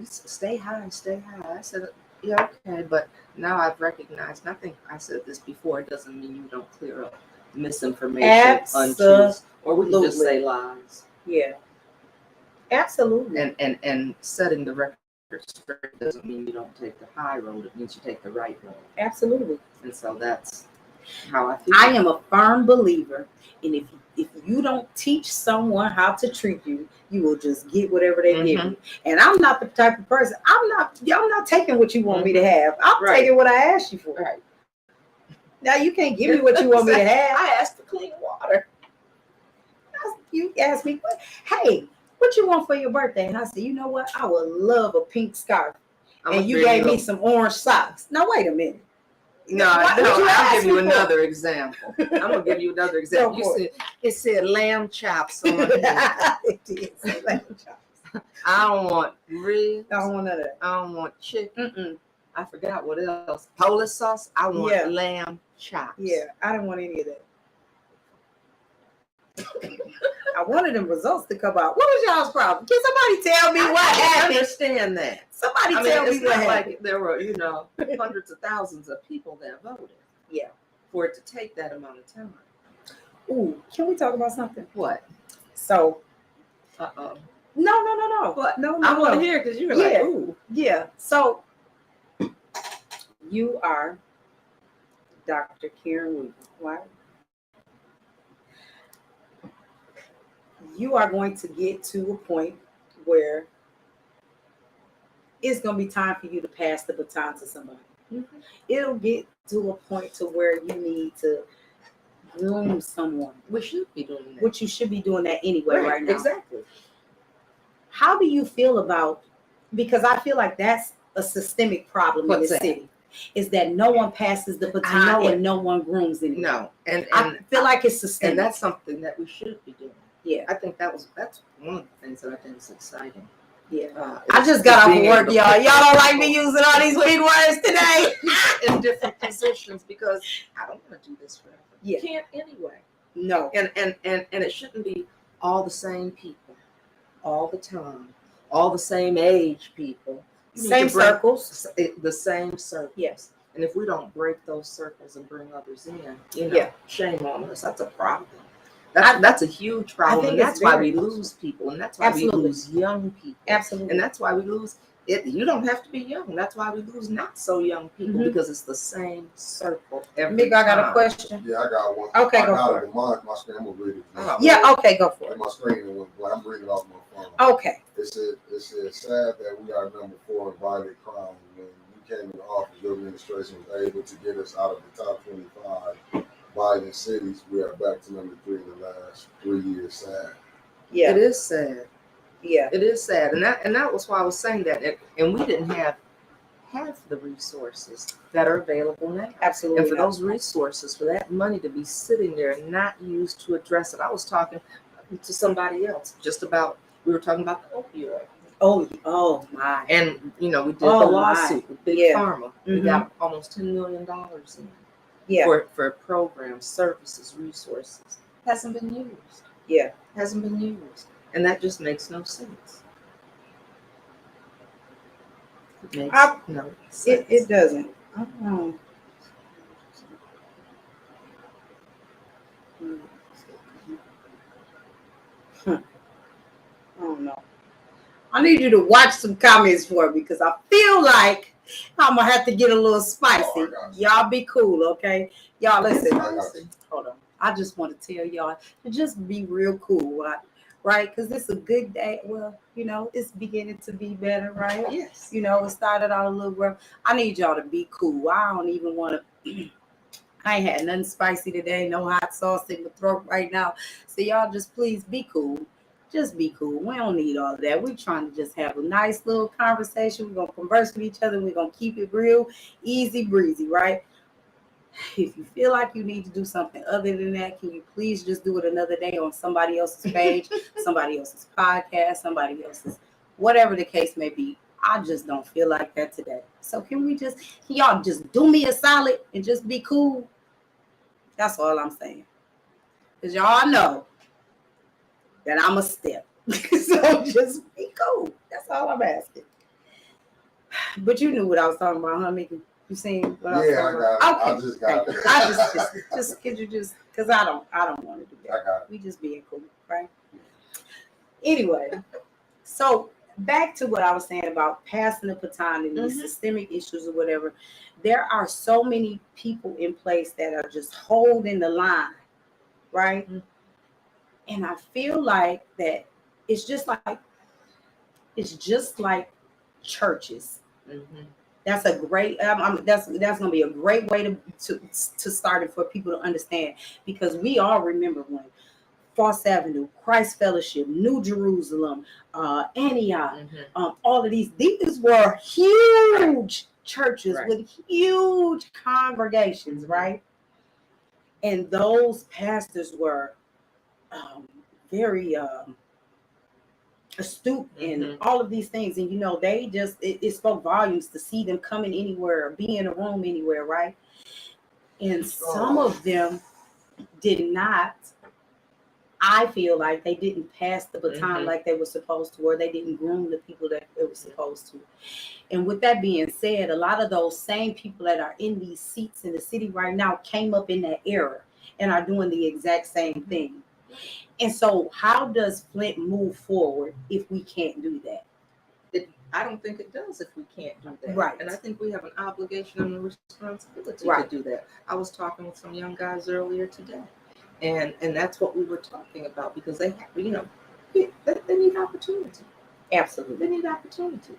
[SPEAKER 2] stay high, stay high. I said, yeah, okay. But now I've recognized, and I think I said this before, it doesn't mean you don't clear up misinformation, untruths, or we can just say lies.
[SPEAKER 1] Yeah. Absolutely.
[SPEAKER 2] And setting the record straight doesn't mean you don't take the high road. It means you take the right road.
[SPEAKER 1] Absolutely.
[SPEAKER 2] And so that's how I feel.
[SPEAKER 1] I am a firm believer in if you don't teach someone how to treat you, you will just get whatever they give you. And I'm not the type of person. I'm not taking what you want me to have. I'm taking what I asked you for.
[SPEAKER 2] Right.
[SPEAKER 1] Now you can't give me what you want me to have.
[SPEAKER 2] I asked for clean water.
[SPEAKER 1] You asked me, hey, what you want for your birthday? And I said, you know what? I would love a pink scarf. And you gave me some orange socks. Now wait a minute.
[SPEAKER 2] No, I'll give you another example. I'm gonna give you another example. It said lamb chops on it.
[SPEAKER 1] It did say lamb chops.
[SPEAKER 2] I don't want ribs.
[SPEAKER 1] I don't want none of that.
[SPEAKER 2] I don't want chicken. I forgot what else. Polish sauce. I want lamb chops.
[SPEAKER 1] Yeah, I didn't want any of that. I wanted them results to come out. What was y'all's problem? Can somebody tell me what happened?
[SPEAKER 2] I understand that.
[SPEAKER 1] Somebody tell me what happened.
[SPEAKER 2] Like there were, hundreds of thousands of people that voted.
[SPEAKER 1] Yeah.
[SPEAKER 2] For it to take that amount of time.
[SPEAKER 1] Ooh, can we talk about something?
[SPEAKER 2] What?
[SPEAKER 1] So.
[SPEAKER 2] Uh-oh.
[SPEAKER 1] No.
[SPEAKER 2] What?
[SPEAKER 1] No.
[SPEAKER 2] I want to hear because you were like, ooh.
[SPEAKER 1] Yeah. So you are Dr. Karen Weaver. Why? You are going to get to a point where it's going to be time for you to pass the baton to somebody. Mm-hmm. It'll get to a point to where you need to groom someone.
[SPEAKER 2] We should be doing that.
[SPEAKER 1] Which you should be doing that anyway right now.
[SPEAKER 2] Exactly.
[SPEAKER 1] How do you feel about, because I feel like that's a systemic problem in this city, is that no one passes the baton and no one grooms anyone.
[SPEAKER 2] No. And
[SPEAKER 1] I feel like it's systemic.
[SPEAKER 2] And that's something that we should be doing.
[SPEAKER 1] Yeah,
[SPEAKER 2] I think that's one of the things that I think is exciting.
[SPEAKER 1] Yeah, I just got off work, y'all. Y'all don't like me using all these big words today.
[SPEAKER 2] In different positions because I don't want to do this forever.
[SPEAKER 1] Yeah.
[SPEAKER 2] You can't anyway.
[SPEAKER 1] No.
[SPEAKER 2] And it shouldn't be all the same people, all the time, all the same age people,
[SPEAKER 1] same circles,
[SPEAKER 2] the same circles.
[SPEAKER 1] Yes.
[SPEAKER 2] And if we don't break those circles and bring others in, shame on us. That's a problem. That's a huge problem, and that's why we lose people, and that's why we lose young people.
[SPEAKER 1] Absolutely.
[SPEAKER 2] And that's why we lose it. You don't have to be young. That's why we lose not so young people, because it's the same circle every time.
[SPEAKER 1] I got a question.
[SPEAKER 3] Yeah, I got one.
[SPEAKER 1] Okay, go for it.
[SPEAKER 3] My screen, I'm gonna read it.
[SPEAKER 1] Yeah, okay, go for it.
[SPEAKER 3] My screen went blank. I'm reading off my phone.
[SPEAKER 1] Okay.
[SPEAKER 3] It said sad that we are number 4 in violent crime. When you came into office, your administration was able to get us out of the top 25 violent cities. We are back to number 3 in the last 3 years. Sad.
[SPEAKER 2] Yeah, it is sad.
[SPEAKER 1] Yeah,
[SPEAKER 2] it is sad, and that was why I was saying that. And we didn't have half the resources that are available now.
[SPEAKER 1] Absolutely.
[SPEAKER 2] And for those resources, for that money to be sitting there and not used to address it, I was talking to somebody else just about. We were talking about the opioid
[SPEAKER 1] Oh my.
[SPEAKER 2] And we did the
[SPEAKER 1] Oh,
[SPEAKER 2] lawsuit with Big
[SPEAKER 1] Yeah.
[SPEAKER 2] Pharma. We got almost $10 million in
[SPEAKER 1] Yeah.
[SPEAKER 2] for programs, services, resources. Hasn't been used.
[SPEAKER 1] Yeah.
[SPEAKER 2] Hasn't been used. And that just makes no sense. It makes no sense.
[SPEAKER 1] It doesn't. I don't know. I don't know. I need you to watch some comments for me because I feel like I'm gonna have to get a little spicy. Y'all be cool, okay? Y'all listen. Hold on. I just want to tell y'all to just be real cool, right? Because it's a good day. Well, it's beginning to be better, right?
[SPEAKER 2] Yes.
[SPEAKER 1] It started out a little rough. I need y'all to be cool. I don't even want to. I ain't had nothing spicy today. No hot sauce in my throat right now. So y'all just please be cool. Just be cool. We don't need all of that. We're trying to just have a nice little conversation. We're going to converse with each other. We're going to keep it real, easy breezy, right? If you feel like you need to do something other than that, can you please just do it another day on somebody else's page, somebody else's podcast, somebody else's, whatever the case may be. I just don't feel like that today. So can y'all just do me a solid and just be cool? That's all I'm saying. Because y'all know that I'm a step. So just be cool. That's all I'm asking. But you knew what I was talking about, huh, Mickey? You seen what I was talking about?
[SPEAKER 3] I just got it.
[SPEAKER 1] I just could you just because I don't want to do that.
[SPEAKER 3] I got it.
[SPEAKER 1] We just being cool, right? Anyway, so back to what I was saying about passing the baton and these systemic issues or whatever. There are so many people in place that are just holding the line, right? And I feel like that it's just like churches. That's a great. That's gonna be a great way to start it for people to understand, because we all remember when Foss Avenue, Christ Fellowship, New Jerusalem, Antioch, all of these were huge churches with huge congregations, right? And those pastors were very astute in all of these things, and they just it spoke volumes to see them coming anywhere, be in a room anywhere, right? And some of them did not. I feel like they didn't pass the baton like they were supposed to, or they didn't groom the people that they were supposed to. And with that being said, a lot of those same people that are in these seats in the city right now came up in that era and are doing the exact same thing. And so how does Flint move forward if we can't do that?
[SPEAKER 2] I don't think it does if we can't do that.
[SPEAKER 1] Right.
[SPEAKER 2] And I think we have an obligation and a responsibility to do that. I was talking with some young guys earlier today, and that's what we were talking about, because they need opportunity.
[SPEAKER 1] Absolutely.
[SPEAKER 2] They need opportunity.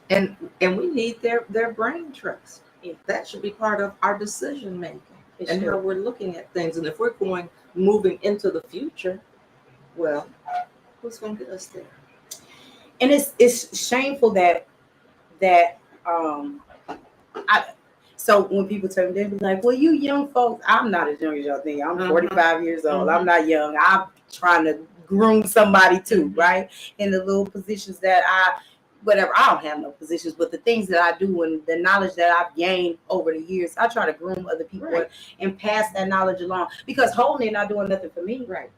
[SPEAKER 2] And we need their brain trust. That should be part of our decision making and how we're looking at things. And if we're moving into the future, well, who's going to get us there?
[SPEAKER 1] And it's shameful that so when people tell me, they'll be like, well, you young folks, I'm not as young as y'all think. I'm 45 years old. I'm not young. I'm trying to groom somebody too, right? In the little positions that I don't have no positions, but the things that I do and the knowledge that I've gained over the years, I try to groom other people and pass that knowledge along, because holding it not doing nothing for me. Right.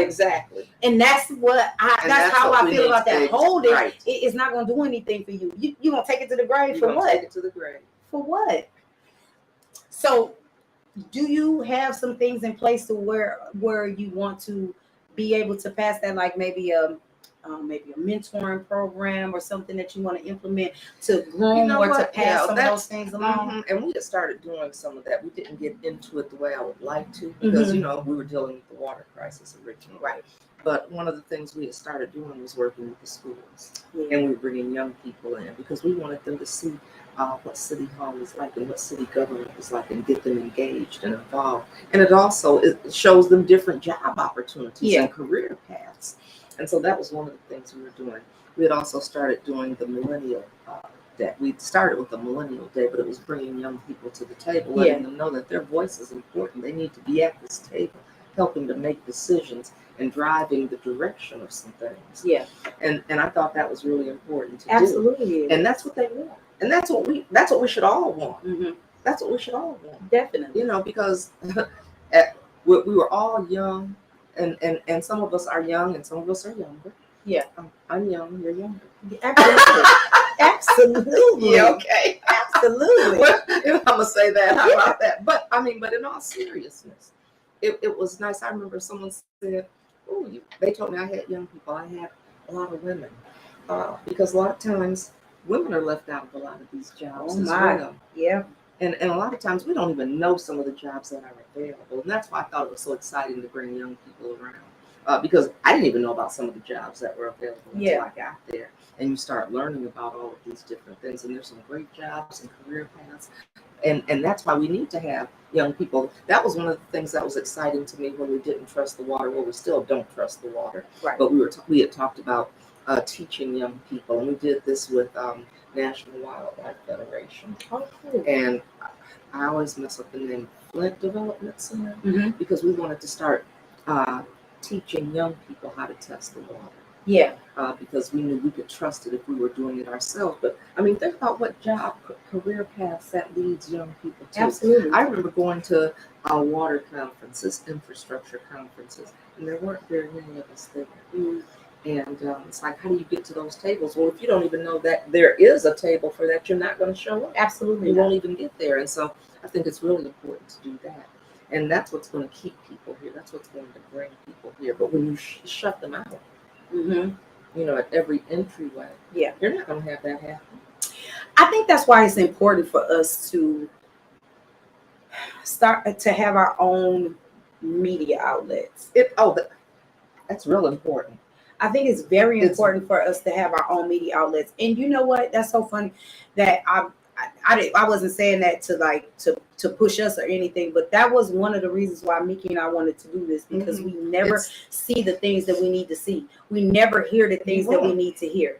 [SPEAKER 1] Exactly. And that's what that's how I feel about that. Hold it. It's not going to do anything for you. You're going to take it to the grave for what?
[SPEAKER 2] Take it to the grave.
[SPEAKER 1] For what? So do you have some things in place to where you want to be able to pass that, like maybe a mentoring program or something that you want to implement to groom to pass some of those things along?
[SPEAKER 2] And we just started doing some of that. We didn't get into it the way I would like to, because we were dealing with the water crisis originally.
[SPEAKER 1] Right.
[SPEAKER 2] But one of the things we had started doing was working with the schools, and we were bringing young people in because we wanted them to see what City Hall is like and what city government is like, and get them engaged and involved. And it also shows them different job opportunities and career paths. And so that was one of the things we were doing. We had also started doing the millennial day. We started with the millennial day, but it was bringing young people to the table, letting them know that their voice is important. They need to be at this table helping to make decisions and driving the direction of some things.
[SPEAKER 1] Yeah.
[SPEAKER 2] And I thought that was really important to
[SPEAKER 1] Absolutely.
[SPEAKER 2] do. And that's what they want. And that's what we should all want.
[SPEAKER 1] Mm-hmm.
[SPEAKER 2] That's what we should all want.
[SPEAKER 1] Definitely.
[SPEAKER 2] You know, because we were all young, and some of us are young and some of us are younger.
[SPEAKER 1] Yeah.
[SPEAKER 2] I'm young, you're younger.
[SPEAKER 1] Absolutely. Absolutely.
[SPEAKER 2] Yeah, okay.
[SPEAKER 1] Absolutely.
[SPEAKER 2] Well, I'm gonna say that. How about that? But in all seriousness, it was nice. I remember someone said, "Oh, they told me I had young people. I had a lot of women, because a lot of times women are left out of a lot of these jobs as well.
[SPEAKER 1] Yeah.
[SPEAKER 2] And a lot of times we don't even know some of the jobs that are available, and that's why I thought it was so exciting to bring young people around, because I didn't even know about some of the jobs that were available until I got there. And you start learning about all of these different things, and there's some great jobs and career paths, and that's why we need to have young people. That was one of the things that was exciting to me when we didn't trust the water. Well, we still don't trust the water,
[SPEAKER 1] Right.
[SPEAKER 2] but we had talked about teaching young people, and we did this with National Wildlife Federation.
[SPEAKER 1] Oh, cool.
[SPEAKER 2] And I always mess up the name, Flint Development Center,
[SPEAKER 1] Mm-hmm.
[SPEAKER 2] because we wanted to start teaching young people how to test the water.
[SPEAKER 1] Yeah.
[SPEAKER 2] Because we knew we could trust it if we were doing it ourselves. But I mean, think about what job, career paths that leads young people to.
[SPEAKER 1] Absolutely.
[SPEAKER 2] I remember going to water conferences, infrastructure conferences, and there weren't very many of us there.
[SPEAKER 1] Mm-hmm.
[SPEAKER 2] And it's like, how do you get to those tables? Well, if you don't even know that there is a table for that, you're not going to show up.
[SPEAKER 1] Absolutely.
[SPEAKER 2] You won't even get there. And so I think it's really important to do that. And that's what's going to keep people here. That's what's going to bring people here. But when you shut them out,
[SPEAKER 1] Mm-hmm.
[SPEAKER 2] you know, at every entryway,
[SPEAKER 1] Yeah,
[SPEAKER 2] you're not going to have that happen.
[SPEAKER 1] I think that's why it's important for us to start to have our own media outlets.
[SPEAKER 2] That's real important.
[SPEAKER 1] I think it's very important for us to have our own media outlets. And you know what? That's so funny that I wasn't saying that to push us or anything, but that was one of the reasons why Mickey and I wanted to do this, because we never see the things that we need to see. We never hear the things that we need to hear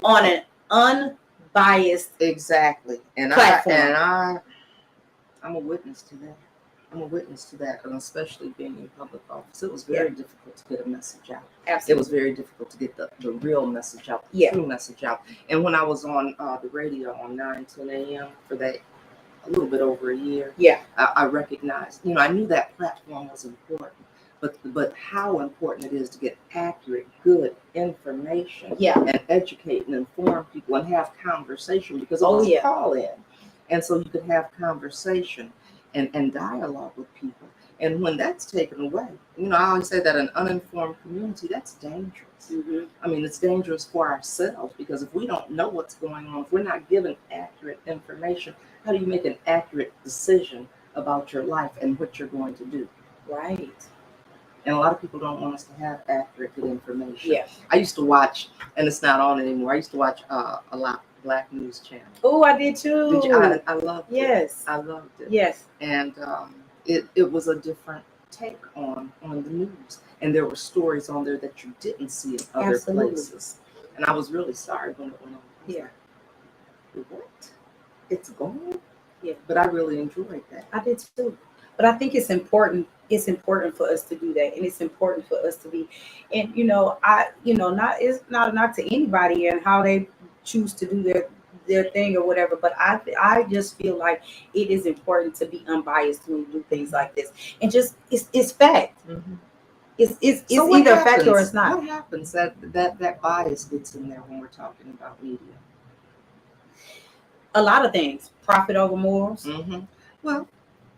[SPEAKER 1] on an unbiased
[SPEAKER 2] exactly. And
[SPEAKER 1] platform.
[SPEAKER 2] I'm a witness to that. And especially being in public office, it was very difficult to get a message out.
[SPEAKER 1] Absolutely.
[SPEAKER 2] It was very difficult to get the real message out, the true message out. And when I was on the radio on 9-10 a.m. for that a little bit over a year, I recognized, I knew that platform was important, but how important it is to get accurate, good information, and educate and inform people and have conversation, because it was call in, and so you could have conversation and dialogue with people. And when that's taken away, I always say that an uninformed community, that's dangerous.
[SPEAKER 1] Mm-hmm.
[SPEAKER 2] I mean, it's dangerous for ourselves, because if we don't know what's going on, if we're not given accurate information, how do you make an accurate decision about your life and what you're going to do?
[SPEAKER 1] Right.
[SPEAKER 2] And a lot of people don't want us to have accurate, good information.
[SPEAKER 1] Yeah.
[SPEAKER 2] I used to watch, and it's not on anymore, I used to watch a lot Black News Channel.
[SPEAKER 1] Oh, I did too.
[SPEAKER 2] Did you? I loved it.
[SPEAKER 1] Yes.
[SPEAKER 2] I loved it.
[SPEAKER 1] Yes.
[SPEAKER 2] And it was a different take on the news. And there were stories on there that you didn't see in other places. And I was really sorry when it went on.
[SPEAKER 1] Yeah.
[SPEAKER 2] What? It's gone?
[SPEAKER 1] Yeah.
[SPEAKER 2] But I really enjoyed that.
[SPEAKER 1] I did too. But I think it's important. It's important for us to do that, and it's important for us to be. And it's not a knock to anybody and how they choose to do their thing or whatever. But I just feel like it is important to be unbiased when you do things like this, and just it's fact.
[SPEAKER 2] Mm-hmm.
[SPEAKER 1] It's so either fact or it's not.
[SPEAKER 2] What happens that bias gets in there when we're talking about media?
[SPEAKER 1] A lot of things. Profit over morals.
[SPEAKER 2] Mm-hmm. Well,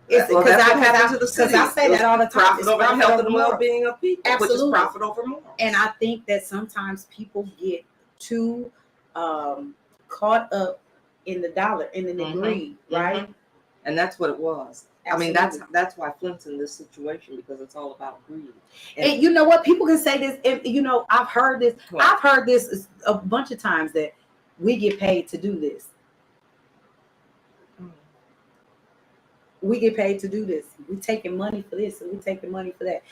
[SPEAKER 1] because I say that all the time.
[SPEAKER 2] Profit over the health and well-being of people.
[SPEAKER 1] Absolutely.
[SPEAKER 2] Which is profit over morals.
[SPEAKER 1] And I think that sometimes people get too caught up in the dollar, in the greed, right?
[SPEAKER 2] Mm-hmm. And that's what it was.
[SPEAKER 1] Absolutely.
[SPEAKER 2] I mean, that's why Flint's in this situation, because it's all about greed.
[SPEAKER 1] And you know what? People can say this. And, I've heard this.
[SPEAKER 2] What?
[SPEAKER 1] I've heard this a bunch of times, that we get paid to do this. We get paid to do this. We taking money for this, and we taking money for that.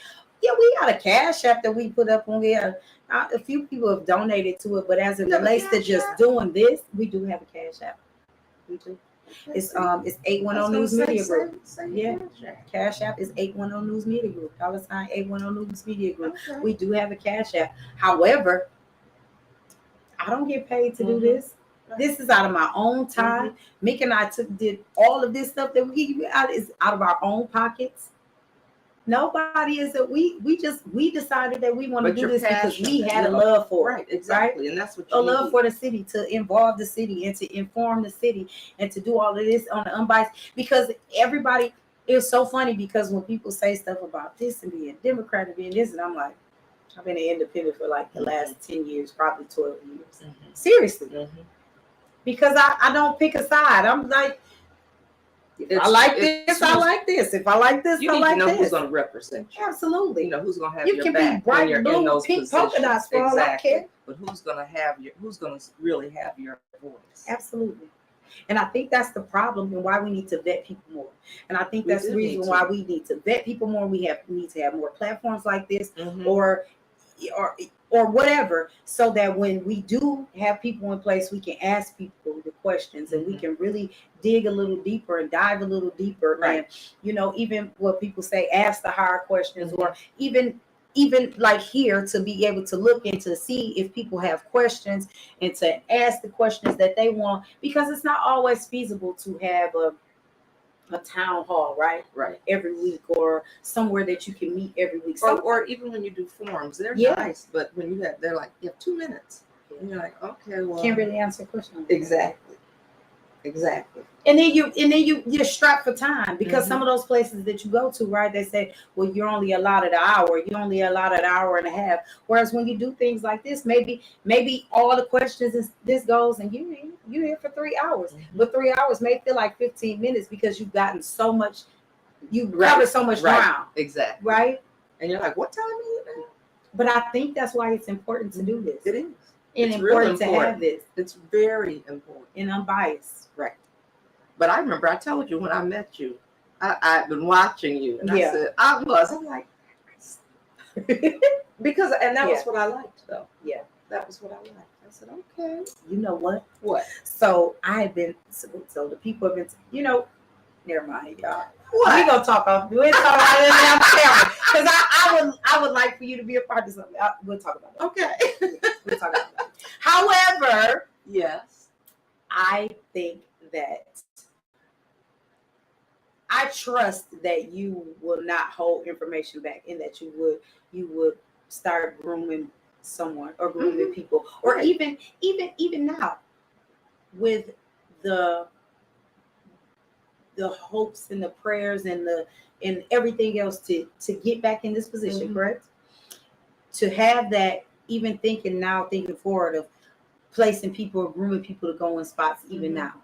[SPEAKER 1] Yeah, we got a cash app that we put up on here. A few people have donated to it, but as it relates to just doing this, we do have a cash app. We do. It's 810 News Media Group. Yeah.
[SPEAKER 2] Cash App.
[SPEAKER 1] Cash App is 810 News Media Group. $ 810 News Media Group.
[SPEAKER 2] Okay.
[SPEAKER 1] We do have a Cash App. However, I don't get paid to do this. This is out of my own time. Mick and I did all of this stuff that we out is out of our own pockets. Nobody is that we decided that we want to
[SPEAKER 2] But
[SPEAKER 1] do
[SPEAKER 2] your
[SPEAKER 1] this because
[SPEAKER 2] passion,
[SPEAKER 1] we had a
[SPEAKER 2] you know,
[SPEAKER 1] love for it.
[SPEAKER 2] Right, exactly. And that's what
[SPEAKER 1] A
[SPEAKER 2] you
[SPEAKER 1] love
[SPEAKER 2] need.
[SPEAKER 1] for the city, to involve the city and to inform the city and to do all of this on the unbiased, because everybody, it's so funny because when people say stuff about this and being Democrat and being this, and I'm like, I've been an independent for like the last 10 years, probably 12 years. Seriously. Because I don't pick a side. I'm like, I like this, I like this. If I like this,
[SPEAKER 2] you
[SPEAKER 1] I
[SPEAKER 2] need
[SPEAKER 1] like
[SPEAKER 2] to know
[SPEAKER 1] this.
[SPEAKER 2] who's going to represent you.
[SPEAKER 1] Absolutely.
[SPEAKER 2] You know who's going to have
[SPEAKER 1] You
[SPEAKER 2] your
[SPEAKER 1] can
[SPEAKER 2] back
[SPEAKER 1] be
[SPEAKER 2] when
[SPEAKER 1] bright
[SPEAKER 2] you're in
[SPEAKER 1] blue,
[SPEAKER 2] those
[SPEAKER 1] pink
[SPEAKER 2] positions.
[SPEAKER 1] polka dots for all I care.
[SPEAKER 2] But who's going to really have your voice?
[SPEAKER 1] Absolutely. And I think that's the problem and why we need to vet people more. And I think that's the reason why we need to vet people more. We need to have more platforms like this, or whatever, so that when we do have people in place, we can ask people the questions and we can really dig a little deeper and dive a little deeper.
[SPEAKER 2] Right.
[SPEAKER 1] And even what people say, ask the hard questions, or even like here, to be able to look and to see if people have questions and to ask the questions that they want, because it's not always feasible to have a town hall, right? Every week, or somewhere that you can meet every week.
[SPEAKER 2] Or even when you do forums, they're nice, but when they're like, you have 2 minutes. And you're like, okay, well,
[SPEAKER 1] can't really answer questions.
[SPEAKER 2] Exactly.
[SPEAKER 1] And then you're strapped for time, because some of those places that you go to, right, they say, well, you're only allotted an hour, you're only allotted an hour and a half. Whereas when you do things like this, maybe all the questions this goes and you're here for 3 hours. But 3 hours may feel like 15 minutes because you've gotten so much, you've covered so much ground.
[SPEAKER 2] Exactly.
[SPEAKER 1] Right?
[SPEAKER 2] And you're like, what time is it now?
[SPEAKER 1] But I think that's why it's important to do this.
[SPEAKER 2] It is.
[SPEAKER 1] And
[SPEAKER 2] it's
[SPEAKER 1] important
[SPEAKER 2] really
[SPEAKER 1] to have this.
[SPEAKER 2] It's very important.
[SPEAKER 1] And unbiased.
[SPEAKER 2] Right. But I remember I told you when I met you, I've been watching you, and I said, I'm like, because, and that was what I liked, though. Yeah. That was what I liked. I said, okay.
[SPEAKER 1] You know what?
[SPEAKER 2] What?
[SPEAKER 1] So I have been, so the people have been, never mind, y'all.
[SPEAKER 2] What?
[SPEAKER 1] We gonna talk off. We'll talk about it on camera, because I would like for you to be a part of something. We'll talk about that.
[SPEAKER 2] Okay.
[SPEAKER 1] We'll talk about that. However,
[SPEAKER 2] yes,
[SPEAKER 1] I think that I trust that you will not hold information back, and that you would start grooming someone or grooming people, or even now with the hopes and the prayers and everything else to get back in this position, correct? To have that, even thinking forward of placing people or grooming people to go in spots even now,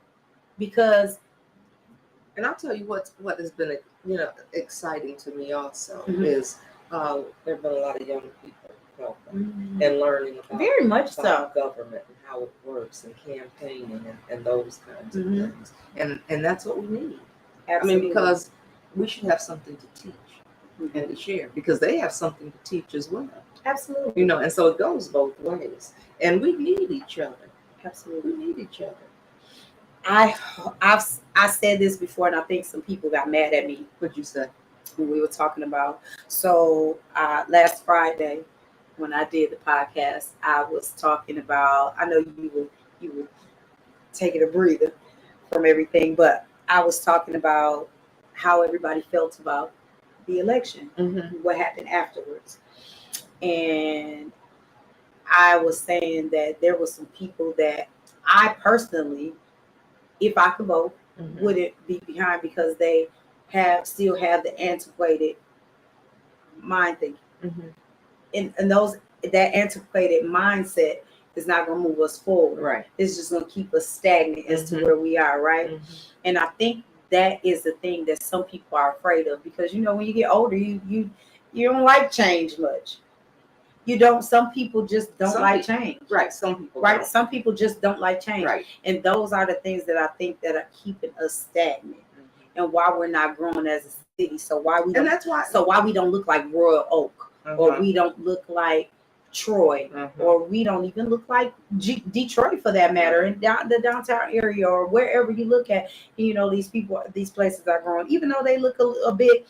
[SPEAKER 1] because.
[SPEAKER 2] And I'll tell you what has been exciting to me also is there have been a lot of young people helping and learning about
[SPEAKER 1] very much so
[SPEAKER 2] government and how it works and campaigning and those kinds of things. And that's what we need. Absolutely. I mean, because we should have something to teach and to share, because they have something to teach as well.
[SPEAKER 1] Absolutely.
[SPEAKER 2] And so it goes both ways. And we need each other.
[SPEAKER 1] Absolutely.
[SPEAKER 2] We need each other.
[SPEAKER 1] I said this before, and I think some people got mad at me.
[SPEAKER 2] What'd you say?
[SPEAKER 1] When we were talking about, so last Friday when I did the podcast, I was talking about, I know you were taking a breather from everything, but I was talking about how everybody felt about the election, what happened afterwards. And I was saying that there were some people that I personally, if I could vote, wouldn't be behind, because they still have the antiquated mind thinking. And that antiquated mindset is not going to move us forward. Right. It's just going to keep us stagnant as to where we are, right? And I think that is the thing that some people are afraid of, because when you get older, you don't like change much. You don't. Some people just don't like change.
[SPEAKER 2] Right. Some people.
[SPEAKER 1] Right.
[SPEAKER 2] Don't.
[SPEAKER 1] Some people just don't like change.
[SPEAKER 2] Right.
[SPEAKER 1] And those are the things that I think that are keeping us stagnant, and why we're not growing as a city. So why we don't look like Royal Oak, or we don't look like Troy, or we don't even look like Detroit for that matter, and the downtown area or wherever you look at. You know, these places are growing, even though they look a bit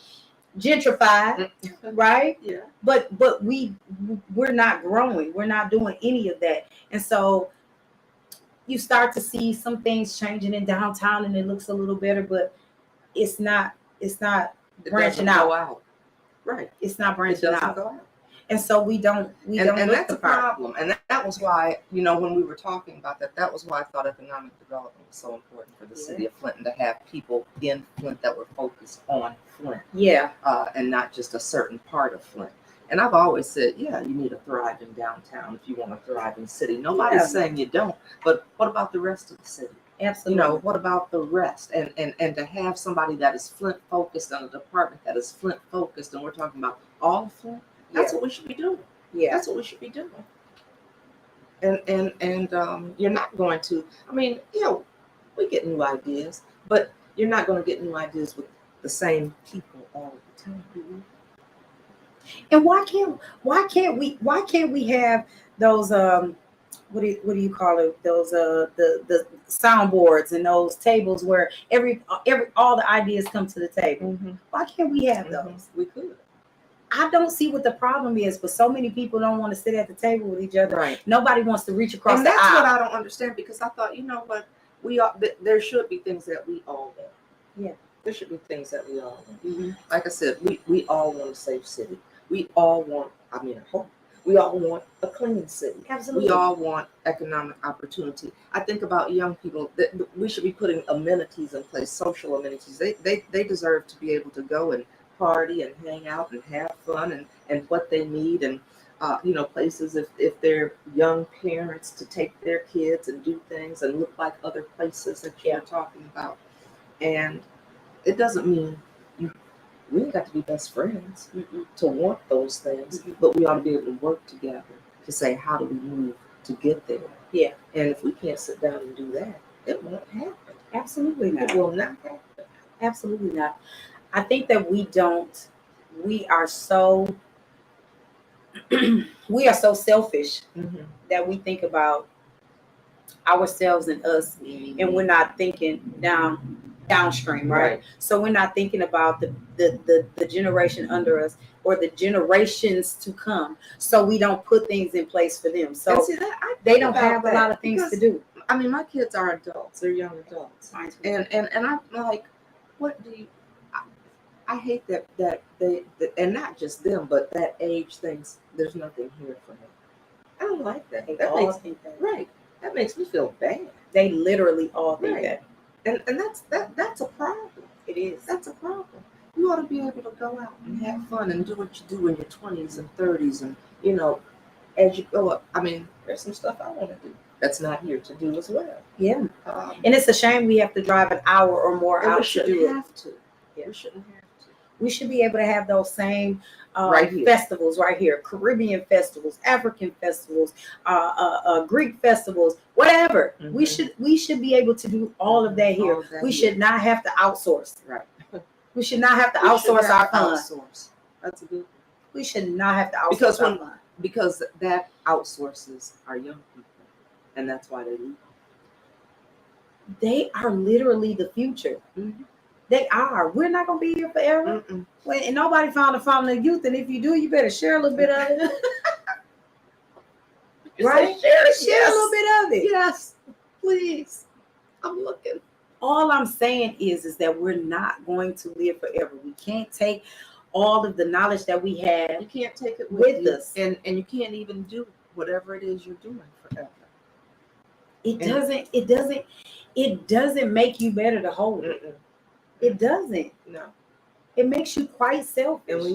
[SPEAKER 1] gentrified, right?
[SPEAKER 2] Yeah.
[SPEAKER 1] But we're not growing. We're not doing any of that, and so you start to see some things changing in downtown, and it looks a little better, but it's not branching out.
[SPEAKER 2] Right.
[SPEAKER 1] It's not branching out.
[SPEAKER 2] Go out.
[SPEAKER 1] And so we don't.
[SPEAKER 2] And that's a problem. And that was why, you know, when we were talking about that was why I thought economic development was so important for the city of Flint, and to have people in Flint that were focused on Flint.
[SPEAKER 1] Yeah.
[SPEAKER 2] And not just a certain part of Flint. And I've always said, yeah, you need a thriving downtown if you want a thriving city. Nobody's saying you don't, but what about the rest of the city?
[SPEAKER 1] Absolutely.
[SPEAKER 2] You know, what about the rest? And to have somebody that is Flint focused and a department that is Flint focused, and we're talking about all of Flint, that's what we should be doing.
[SPEAKER 1] Yeah.
[SPEAKER 2] That's what we should be doing. And you're not going to, I mean, you know, we get new ideas, but you're not going to get new ideas with the same people all the time.
[SPEAKER 1] And why can't we have those what do you call it, those the soundboards and those tables where all the ideas come to the table? Why can't we have those?
[SPEAKER 2] We could.
[SPEAKER 1] I don't see what the problem is, but so many people don't want to sit at the table with each other.
[SPEAKER 2] Right.
[SPEAKER 1] Nobody wants to reach across
[SPEAKER 2] the aisle.
[SPEAKER 1] And that's
[SPEAKER 2] what I don't understand, because I thought, you know what, there should be things that we all want.
[SPEAKER 1] Yeah.
[SPEAKER 2] There should be things that we all want. Like I said, we all want a safe city. We all want, I hope. We all want a clean city.
[SPEAKER 1] Absolutely.
[SPEAKER 2] We all want economic opportunity. I think about young people that we should be putting amenities in place, social amenities. They deserve to be able to go and party and hang out and have fun and what they need, and you know, places if they're young parents to take their kids and do things and look like other places that you're talking about. And it doesn't mean we ain't got to be best friends to want those things, but we ought to be able to work together to say, how do we move to get there? Yeah. And if we can't sit down and do that, it won't happen.
[SPEAKER 1] Absolutely not.
[SPEAKER 2] It will not happen.
[SPEAKER 1] Absolutely not. I think that we are so selfish that we think about ourselves and us, and we're not thinking downstream, right? So we're not thinking about the generation under us or the generations to come. So we don't put things in place for them. So they don't have a lot of things to do.
[SPEAKER 2] I mean, my kids are adults; they're young adults, and I'm like, what do you? I hate that they and not just them, but that age thinks there's nothing here for them. I don't like that. That makes me feel bad.
[SPEAKER 1] They literally all think that.
[SPEAKER 2] And that's a problem. It is. That's a problem. You ought to be able to go out and have fun and do what you do in your 20s and 30s, and you know, as you go up. I mean, there's some stuff I want to do that's not here to do as well.
[SPEAKER 1] Yeah. And it's a shame we have to drive an hour or more out to do it.
[SPEAKER 2] We shouldn't have to.
[SPEAKER 1] We should be able to have those same festivals right here, Caribbean festivals, African festivals, Greek festivals, whatever. We should be able to do all of that here. We should not have to outsource.
[SPEAKER 2] Right.
[SPEAKER 1] We should not have to outsource our fun.
[SPEAKER 2] That's a good one.
[SPEAKER 1] We should not have to outsource our fun.
[SPEAKER 2] Because that outsources our young people, and that's why they leave.
[SPEAKER 1] They are literally the future. They are. We're not going to be here forever. And nobody found a fountain of youth. And if you do, you better share a little bit of it. Right? Share a little bit of it.
[SPEAKER 2] Yes, please. I'm looking.
[SPEAKER 1] All I'm saying is that we're not going to live forever. We can't take all of the knowledge that we have.
[SPEAKER 2] You can't take it with us. And you can't even do whatever it is you're doing forever.
[SPEAKER 1] It doesn't make you better to hold it. It doesn't.
[SPEAKER 2] No. It
[SPEAKER 1] makes you quite selfish.
[SPEAKER 2] And we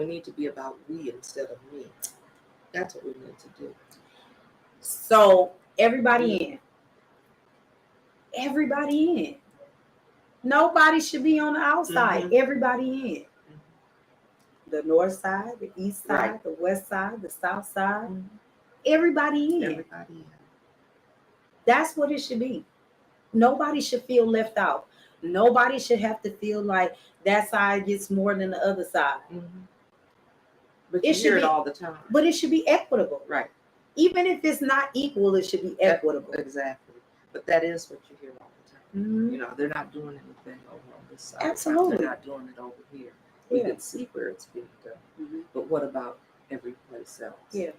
[SPEAKER 2] need to be about we instead of me. That's what we need to do.
[SPEAKER 1] So everybody in. Everybody in. Nobody should be on the outside. Everybody in. The north side, the east side, the west side, the south side. Everybody in.
[SPEAKER 2] Everybody in.
[SPEAKER 1] That's what it should be. Nobody should feel left out. Nobody should have to feel like that side gets more than the other side.
[SPEAKER 2] But you hear it all the time.
[SPEAKER 1] But it should be equitable.
[SPEAKER 2] Right.
[SPEAKER 1] Even if it's not equal, it should be equitable.
[SPEAKER 2] Exactly. But that is what you hear all the time.
[SPEAKER 1] Mm-hmm.
[SPEAKER 2] You know, they're not doing anything over on this side.
[SPEAKER 1] Absolutely.
[SPEAKER 2] They're not doing it over here. We can see where it's being done.
[SPEAKER 1] Mm-hmm.
[SPEAKER 2] But what about every place else?
[SPEAKER 1] Yeah.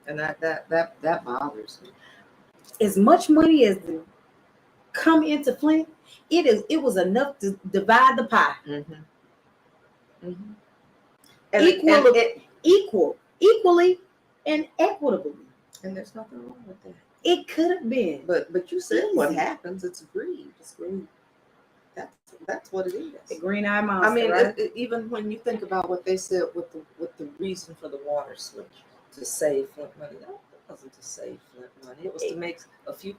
[SPEAKER 2] And that bothers me.
[SPEAKER 1] As much money as come into Flint, it was enough to divide the pie.
[SPEAKER 2] Mm-hmm. Mm-hmm.
[SPEAKER 1] Equally and equitably.
[SPEAKER 2] And there's nothing wrong with that.
[SPEAKER 1] It could have been.
[SPEAKER 2] But you said
[SPEAKER 1] easy.
[SPEAKER 2] What happens, it's greed. It's greed. That's what it is.
[SPEAKER 1] The green-eyed monster.
[SPEAKER 2] I mean,
[SPEAKER 1] right?
[SPEAKER 2] Even when you think about what they said with the reason for the water switch, to save Flint money, that wasn't to save Flint money. It was to make a few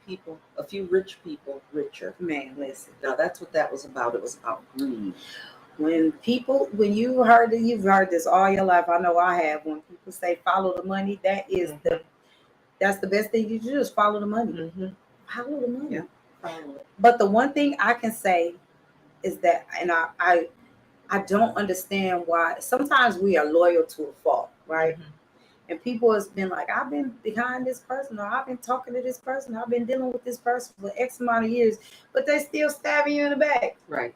[SPEAKER 2] rich people richer.
[SPEAKER 1] Man, listen.
[SPEAKER 2] Now that's what that was about. It was about greed.
[SPEAKER 1] You've heard this all your life. I know I have. When people say follow the money, that is that's the best thing you do, is follow the money.
[SPEAKER 2] Mm-hmm.
[SPEAKER 1] Follow the money.
[SPEAKER 2] Yeah. Follow it.
[SPEAKER 1] But the one thing I can say is that, and I don't understand why sometimes we are loyal to a fault, right?
[SPEAKER 2] Mm-hmm.
[SPEAKER 1] And people has been like, I've been behind this person, or I've been talking to this person, I've been dealing with this person for X amount of years, but they still stabbing you in the back.
[SPEAKER 2] Right.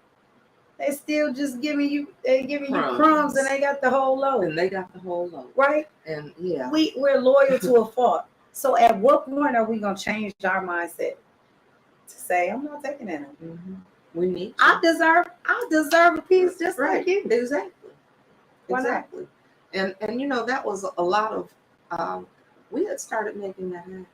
[SPEAKER 1] They still just giving you crumbs, and they got the whole load.
[SPEAKER 2] And they got the whole load.
[SPEAKER 1] Right?
[SPEAKER 2] And yeah.
[SPEAKER 1] We're loyal to a fault. So at what point are we gonna change our mindset to say, I'm not taking that?
[SPEAKER 2] Mm-hmm. We need.
[SPEAKER 1] I deserve a piece just like you.
[SPEAKER 2] Exactly.
[SPEAKER 1] Why
[SPEAKER 2] exactly. Not? And you know, that was a lot of we had started making that happen.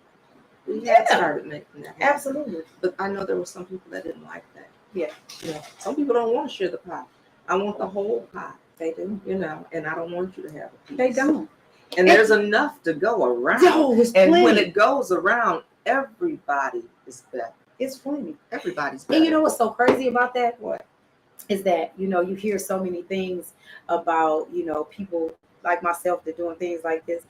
[SPEAKER 2] We had started making that happen.
[SPEAKER 1] Absolutely.
[SPEAKER 2] But I know there were some people that didn't like that.
[SPEAKER 1] Yeah.
[SPEAKER 2] Yeah. Some people don't want to share the pie. I want the whole pie.
[SPEAKER 1] They do.
[SPEAKER 2] You know, and I don't want you to have a piece.
[SPEAKER 1] They don't.
[SPEAKER 2] And there's enough to go around. And when it goes around, everybody is better.
[SPEAKER 1] It's plenty.
[SPEAKER 2] Everybody's better.
[SPEAKER 1] And you know what's so crazy about that?
[SPEAKER 2] What?
[SPEAKER 1] Is that, you know, you hear so many things about, you know, people like myself that doing things like this.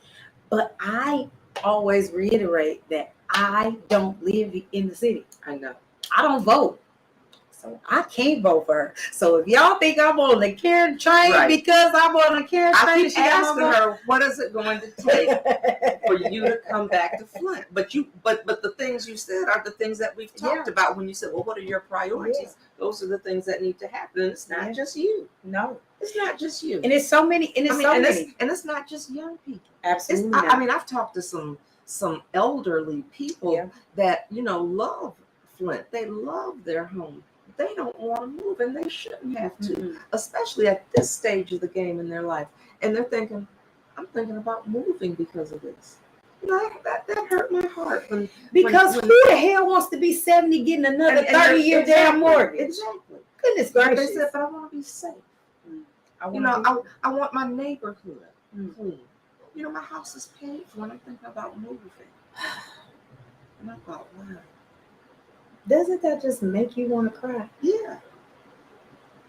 [SPEAKER 1] But I always reiterate that I don't live in the city.
[SPEAKER 2] I know.
[SPEAKER 1] I don't vote. So I can't vote for her. So if y'all think I'm on the Karen train because I'm on the Karen train,
[SPEAKER 2] I keep asking her, what is it going to take for you to come back to Flint? But the things you said are the things that we've talked about when you said, well, what are your priorities? Yeah. Those are the things that need to happen. And it's not just you.
[SPEAKER 1] No.
[SPEAKER 2] It's not just you.
[SPEAKER 1] And it's so many. And
[SPEAKER 2] it's not just young people.
[SPEAKER 1] Absolutely.
[SPEAKER 2] I mean, I've talked to some elderly people that, you know, love Flint. They love their home. They don't want to move, and they shouldn't have to, especially at this stage of the game in their life. And they're thinking, I'm thinking about moving because of this. You know, that hurt my heart. Who
[SPEAKER 1] the hell wants to be 70 getting another 30-year damn mortgage?
[SPEAKER 2] Exactly.
[SPEAKER 1] Goodness gracious.
[SPEAKER 2] They said, but I want to be safe. I want my neighborhood clean. You know, my house is paid for, and I'm thinking about moving. And I thought, wow.
[SPEAKER 1] Doesn't that just make you want to cry?
[SPEAKER 2] Yeah.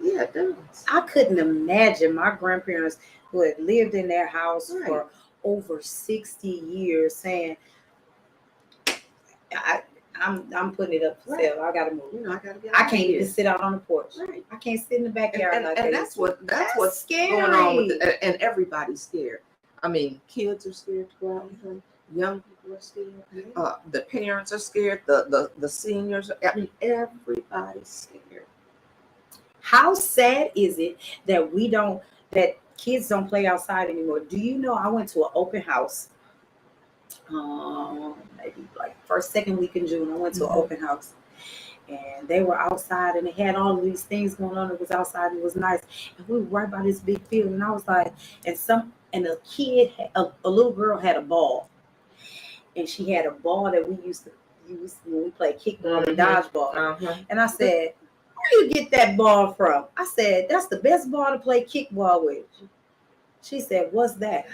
[SPEAKER 2] Yeah, it does.
[SPEAKER 1] I couldn't imagine my grandparents who had lived in their house for over 60 years saying, I'm putting it up for sale. I gotta move.
[SPEAKER 2] You know,
[SPEAKER 1] I can't even sit out on the porch.
[SPEAKER 2] Right.
[SPEAKER 1] I can't sit in the backyard.
[SPEAKER 2] And that's what's
[SPEAKER 1] scary.
[SPEAKER 2] Going on with it. And everybody's scared. I mean, kids are scared to go out and play. Young people are scared. The parents are scared. The seniors. I mean, everybody's scared.
[SPEAKER 1] How sad is it that kids don't play outside anymore? Do you know? I went to an open house. Maybe like second week in June. I went to an open house, and they were outside, and they had all of these things going on. It was outside. It was nice, and we were right by this big field. And I was like, and a kid, a little girl had a ball. And she had a ball that we used to use when we played kickball and dodgeball. And I said, where do you get that ball from? I said, that's the best ball to play kickball with. She said, what's that?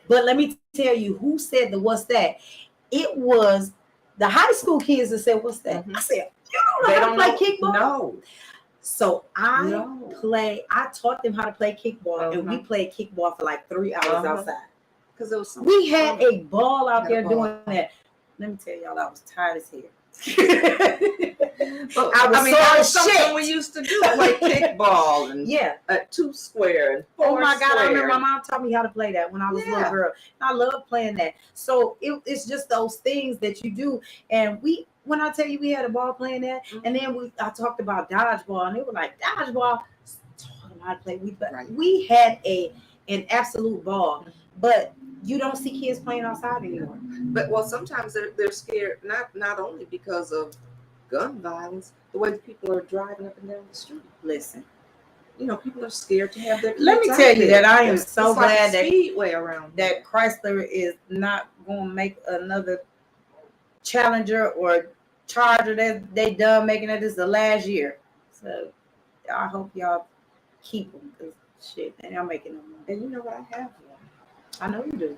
[SPEAKER 1] But let me tell you who said the what's that. It was the high school kids that said, what's that? I said, you don't know how to play kickball?
[SPEAKER 2] No.
[SPEAKER 1] So I taught them how to play kickball, and we played kickball for like 3 hours outside.
[SPEAKER 2] Because
[SPEAKER 1] we had a ball out there doing that. Let me tell y'all, I was tired as hell.
[SPEAKER 2] Well,
[SPEAKER 1] I was
[SPEAKER 2] that was
[SPEAKER 1] sore
[SPEAKER 2] something
[SPEAKER 1] shit.
[SPEAKER 2] we used to do, play kickball and
[SPEAKER 1] Yeah.
[SPEAKER 2] at 2 square and 4
[SPEAKER 1] Oh my God,
[SPEAKER 2] square.
[SPEAKER 1] I remember my mom taught me how to play that when I was a little girl. And I love playing that. So it's just those things that you do. And when I tell you we had a ball playing that, and then I talked about dodgeball, and they were like, dodgeball, talking how to play. We had an absolute ball. But you don't see kids playing outside anymore.
[SPEAKER 2] But sometimes they're scared, not only because of gun violence, the way people are driving up and down the street.
[SPEAKER 1] Listen,
[SPEAKER 2] people are scared to have their kids.
[SPEAKER 1] Let me tell you that I am so glad that
[SPEAKER 2] Speedway around
[SPEAKER 1] that Chrysler is not going to make another Challenger or Charger. That they done making it. This is the last year, so I hope y'all keep them because shit, they not making them.
[SPEAKER 2] And you know what? I have one.
[SPEAKER 1] I know you do,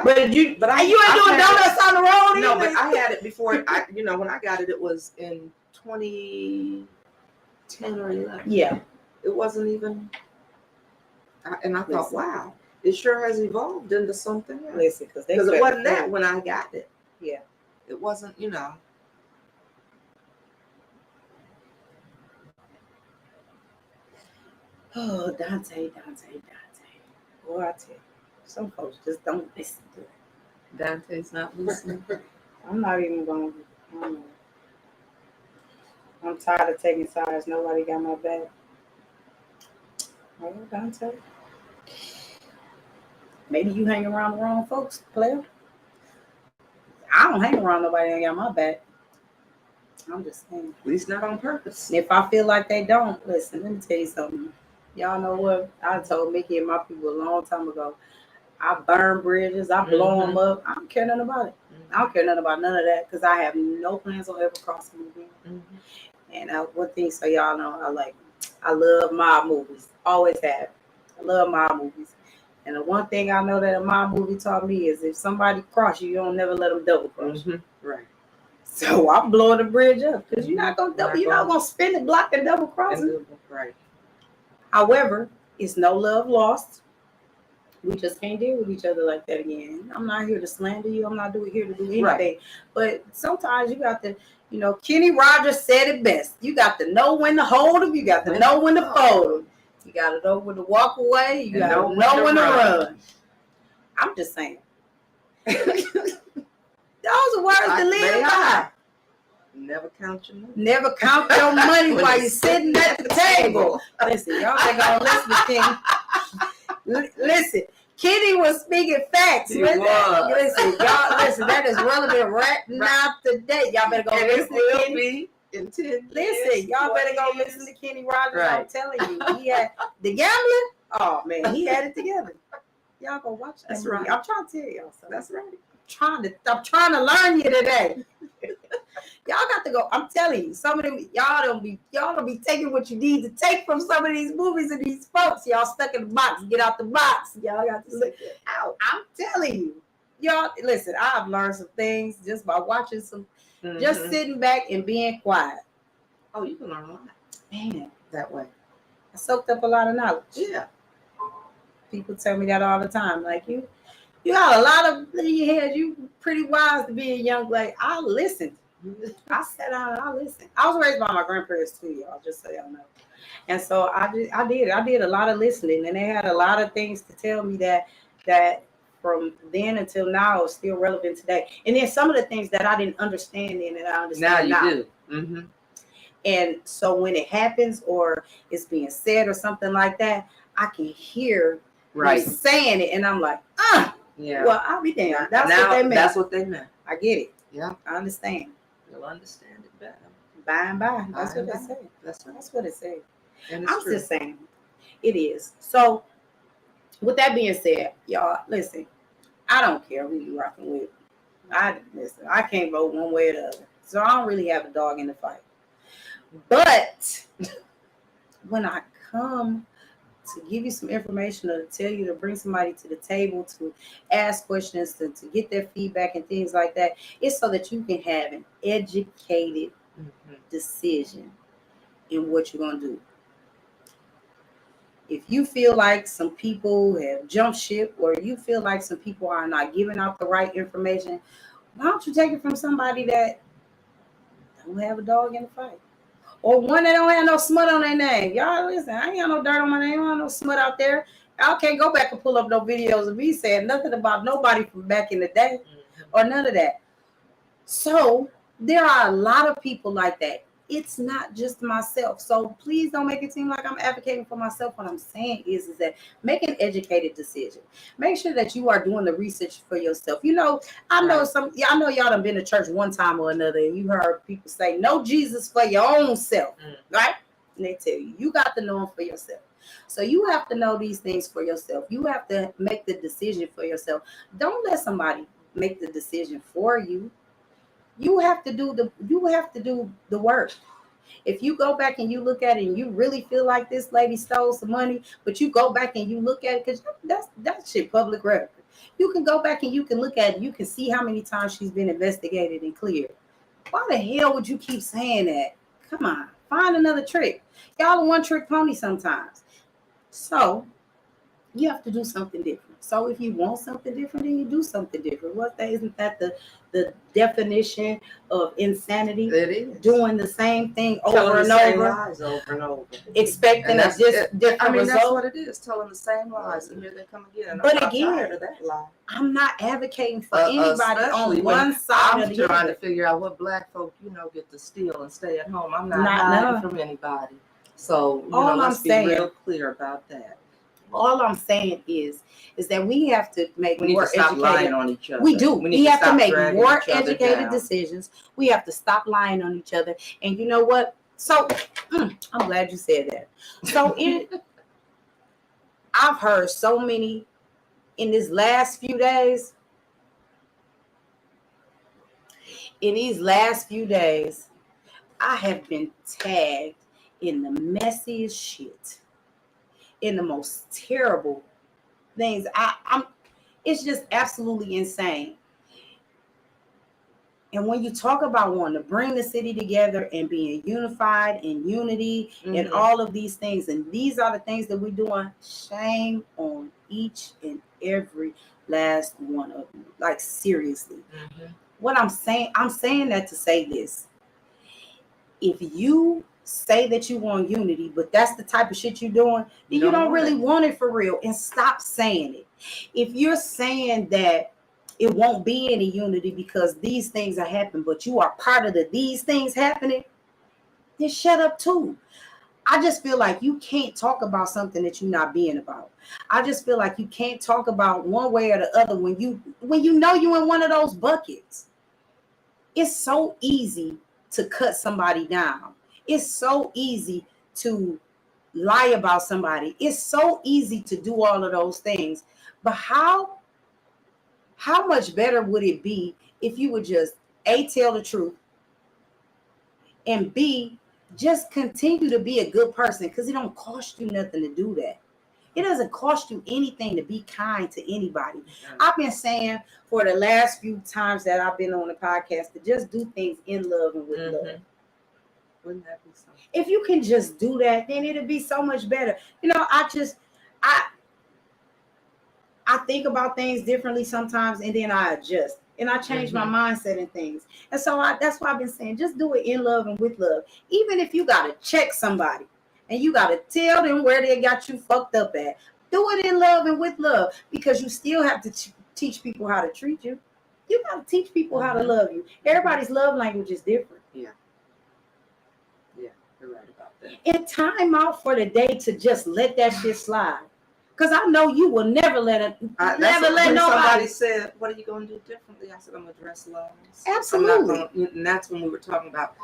[SPEAKER 2] but you ain't
[SPEAKER 1] doing donuts on the road.
[SPEAKER 2] No, but I had it before. When I got it, it was in 2010 or 11.
[SPEAKER 1] Yeah,
[SPEAKER 2] it wasn't even. And I thought, wow, it sure has evolved into something else.
[SPEAKER 1] Listen, because
[SPEAKER 2] it wasn't that when I got it.
[SPEAKER 1] Yeah,
[SPEAKER 2] it wasn't.
[SPEAKER 1] Oh, Dante. Boy, I tell you, some folks just don't listen to it.
[SPEAKER 2] Dante's not listening.
[SPEAKER 1] I'm not even going to. I'm tired of taking sides. Nobody got my back. Oh, Dante. Maybe you hang around the wrong folks, player. I don't hang around nobody that ain't got my back. I'm just saying.
[SPEAKER 2] At least not on purpose.
[SPEAKER 1] And if I feel like they don't, listen, let me tell you something. Y'all know what? I told Mickey and my people a long time ago. I burn bridges. I blow them up. I don't care nothing about it. I don't care nothing about none of that because I have no plans on ever crossing again. And one thing, so y'all know, I love mob movies. Always have. I love mob movies. And the one thing I know that a mob movie taught me is if somebody cross you, you don't never let them double cross you.
[SPEAKER 2] Right.
[SPEAKER 1] So I'm blowing the bridge up because you're not gonna double. You're not gonna spin the block and double crossing.
[SPEAKER 2] Right.
[SPEAKER 1] However, it's no love lost. We just can't deal with each other like that again. I'm not here to slander you. I'm not here to do anything. Right. But sometimes you got to, Kenny Rogers said it best. You got to know when to hold them. You got to know when to fold them. You got to know when to walk away. You got to know when to run. I'm just saying. Those are words to live by.
[SPEAKER 2] Never count your money.
[SPEAKER 1] Never count your money while you're sitting at the table. Listen, y'all ain't gonna listen to Kenny. Listen, Kenny was speaking facts. Listen, y'all, that is relevant right now today. Y'all better go listen to Kenny. Listen, y'all better go listen to Kenny Rogers. Right. I'm telling you, he had the gambling. Oh man, he had it together. Y'all go watch that. That's movie. Right. I'm trying to tell y'all something. That's right. I'm trying to learn you today. Y'all got to go. I'm telling you, some of them, y'all don't be taking what you need to take from some of these movies and these folks. Y'all stuck in the box. Get out the box. Y'all got to look out. I'm telling you. Y'all, listen, I've learned some things just by watching some, just sitting back and being quiet.
[SPEAKER 2] Oh, you can learn a lot.
[SPEAKER 1] Man,
[SPEAKER 2] that way.
[SPEAKER 1] I soaked up a lot of knowledge.
[SPEAKER 2] Yeah.
[SPEAKER 1] People tell me that all the time. Like, you got a lot of in your head. You pretty wise to be a young lady. I listened. I sat down and I listened. I was raised by my grandparents too, y'all, just so y'all know. And so I did a lot of listening, and they had a lot of things to tell me that from then until now is still relevant today. And then some of the things that I didn't understand then that I understand now.
[SPEAKER 2] Now you do.
[SPEAKER 1] And so when it happens or it's being said or something like that, I can hear them saying it, and I'm like, yeah. Well, I'll be damned. That's what they meant. I get it.
[SPEAKER 2] Yeah,
[SPEAKER 1] I understand.
[SPEAKER 2] You'll understand it better.
[SPEAKER 1] By and by. That's what they say. That's what it said. I'm just saying. It is. So, with that being said, y'all, listen, I don't care who you rocking with. I can't vote one way or the other. So, I don't really have a dog in the fight. But, when I come to give you some information or to tell you to bring somebody to the table to ask questions, to get their feedback and things like that, it's so that you can have an educated decision in what you're going to do. If you feel like some people have jumped ship or you feel like some people are not giving out the right information, why don't you take it from somebody that don't have a dog in the fight. Or one that don't have no smut on their name. Y'all listen, I ain't got no dirt on my name. I don't have no smut out there. I can't go back and pull up no videos of me saying nothing about nobody from back in the day or none of that. So there are a lot of people like that. It's not just myself. So please don't make it seem like I'm advocating for myself. What I'm saying is that make an educated decision. Make sure that you are doing the research for yourself. You know, I know I know y'all done been to church one time or another, and you heard people say, "Know Jesus for your own self," right? And they tell you, you got to know him for yourself. So you have to know these things for yourself. You have to make the decision for yourself. Don't let somebody make the decision for you. You have to do the work. If you go back and you look at it and you really feel like this lady stole some money, but you go back and you look at it, because that shit public record. You can go back and you can look at it. You can see how many times she's been investigated and cleared. Why the hell would you keep saying that? Come on, find another trick. Y'all a one trick pony sometimes. So you have to do something different. So if you want something different, then you do something different. Isn't that the definition of insanity?
[SPEAKER 2] It is.
[SPEAKER 1] Doing the same thing
[SPEAKER 2] over
[SPEAKER 1] and
[SPEAKER 2] over,
[SPEAKER 1] expecting a different
[SPEAKER 2] I mean,
[SPEAKER 1] result.
[SPEAKER 2] that's what it is, telling the same lies, and here they come again.
[SPEAKER 1] But
[SPEAKER 2] I'm
[SPEAKER 1] again,
[SPEAKER 2] tired of that lie.
[SPEAKER 1] I'm not advocating for anybody on one side or the other.
[SPEAKER 2] I'm trying to figure out what black folk, get to steal and stay at home. I'm not hiding from anybody. So, let's be real clear about that.
[SPEAKER 1] All I'm saying is that we have to make
[SPEAKER 2] more educated. Lying on each other.
[SPEAKER 1] We do. We have to make more educated decisions. We have to stop lying on each other. And you know what? So I'm glad you said that. So I've heard so many in these last few days. In these last few days, I have been tagged in the messiest shit. In the most terrible things. It's just absolutely insane. And when you talk about wanting to bring the city together and being unified in unity and all of these things, and these are the things that we're doing, shame on each and every last one of you. Like, seriously. What I'm saying that to say this. If you say that you want unity, but that's the type of shit you're doing, then you don't really want it for real, and stop saying it. If you're saying that it won't be any unity because these things are happening, but you are part of these things happening, then shut up too. I just feel like you can't talk about something that you're not being about. I just feel like you can't talk about one way or the other when you know you're in one of those buckets. It's so easy to cut somebody down. It's so easy to lie about somebody. It's so easy to do all of those things. But how much better would it be if you would just A, tell the truth, and B, just continue to be a good person, because it don't cost you nothing to do that. It doesn't cost you anything to be kind to anybody. I've been saying for the last few times that I've been on the podcast to just do things in love and with love.
[SPEAKER 2] Wouldn't that be something?
[SPEAKER 1] If you can just do that, then it'll be so much better. I think about things differently sometimes, and then I adjust. And I change my mindset and things. And so that's why I've been saying, just do it in love and with love. Even if you got to check somebody and you got to tell them where they got you fucked up at, do it in love and with love, because you still have to teach people how to treat you. You got to teach people how to love you. Everybody's love language is different.
[SPEAKER 2] Yeah, you're right about that.
[SPEAKER 1] And time out for the day to just let that shit slide. Because I know you will never let nobody.
[SPEAKER 2] Somebody said, "What are you going to do differently?" I said, "I'm going to address laws."
[SPEAKER 1] Absolutely.
[SPEAKER 2] And that's when we were talking about,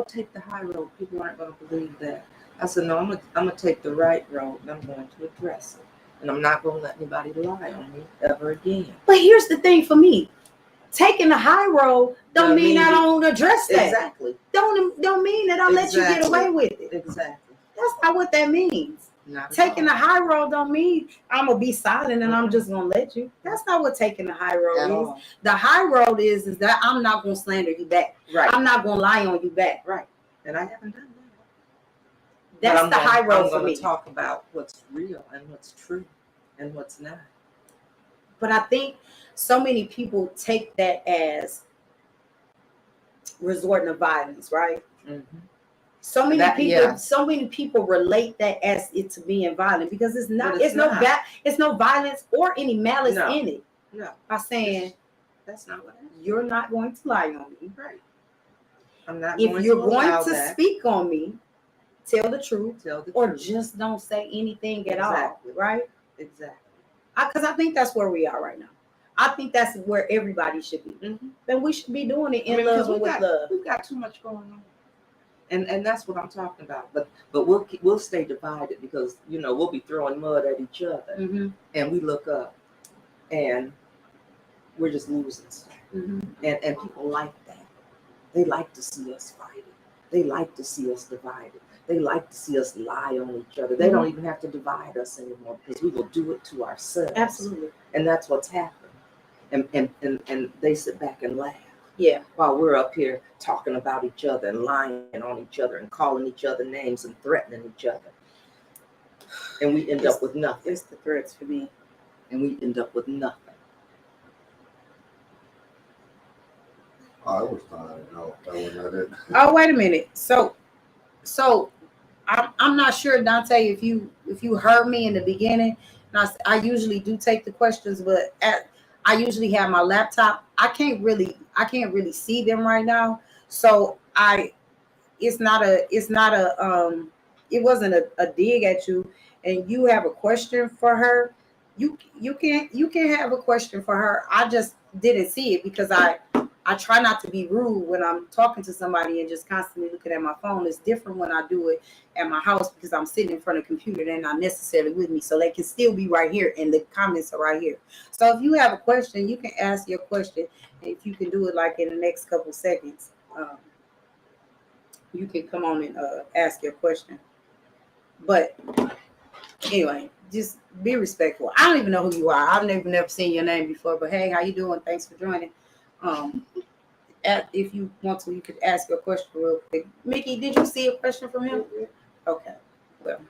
[SPEAKER 2] take the high road. People aren't going to believe that. I said, "No, I'm going to take the right road, and I'm going to address it. And I'm not going to let anybody lie on me ever again."
[SPEAKER 1] But here's the thing for me. Taking the high road don't mean I don't address that.
[SPEAKER 2] Exactly.
[SPEAKER 1] Don't mean that I'll let you get away with it.
[SPEAKER 2] Exactly.
[SPEAKER 1] That's not what that means. Taking the high road don't mean I'm going to be silent and I'm just going to let you. That's not what taking the high road is. The high road is that I'm not going to slander you back.
[SPEAKER 2] Right.
[SPEAKER 1] I'm not going to lie on you back.
[SPEAKER 2] Right. And I haven't done that.
[SPEAKER 1] That's the high road for me.
[SPEAKER 2] I'm going to talk about what's real and what's true and what's not.
[SPEAKER 1] But I think so many people take that as resorting to violence, right?
[SPEAKER 2] Mm-hmm.
[SPEAKER 1] So many people relate that as it to being violent because it's not. It's no violence or any malice in it.
[SPEAKER 2] No,
[SPEAKER 1] by saying
[SPEAKER 2] that's not what happened.
[SPEAKER 1] You're not going to lie on me.
[SPEAKER 2] Right. I'm not.
[SPEAKER 1] If you're going to speak on me, tell the truth, or just don't say anything at all. Right?
[SPEAKER 2] Exactly.
[SPEAKER 1] Because I think that's where we are right now. I think that's where everybody should be. Mm-hmm. And we should be doing it in love and with love.
[SPEAKER 2] We've got too much going on. And that's what I'm talking about. But we'll stay divided because we'll be throwing mud at each other, mm-hmm. and we look up, and we're just losing stuff. Mm-hmm. And people like that. They like to see us fighting. They like to see us divided. They like to see us lie on each other. They mm-hmm. don't even have to divide us anymore because we will do it to ourselves.
[SPEAKER 1] Absolutely.
[SPEAKER 2] And that's what's happened. And they sit back and laugh.
[SPEAKER 1] Yeah.
[SPEAKER 2] While we're up here talking about each other and lying on each other and calling each other names and threatening each other. And we end up with nothing.
[SPEAKER 1] It's the threats for me.
[SPEAKER 2] And we end up with nothing.
[SPEAKER 3] I was tired. No, that wasn't it.
[SPEAKER 1] Oh, wait a minute. So I'm not sure, Dante, if you heard me in the beginning. And I usually do take the questions, but I usually have my laptop. I can't really see them right now. So it wasn't a dig at you, and you have a question for her. You can have a question for her. I just didn't see it because I try not to be rude when I'm talking to somebody and just constantly looking at my phone. It's different when I do it at my house because I'm sitting in front of a computer. They're not necessarily with me. So they can still be right here and the comments are right here. So if you have a question, you can ask your question. And if you can do it like in the next couple seconds, you can come on and ask your question. But anyway, just be respectful. I don't even know who you are. I've never seen your name before. But hey, how you doing? Thanks for joining. If you want to, you could ask your question real quick. Mickey, did you see a question from him? Okay. Well.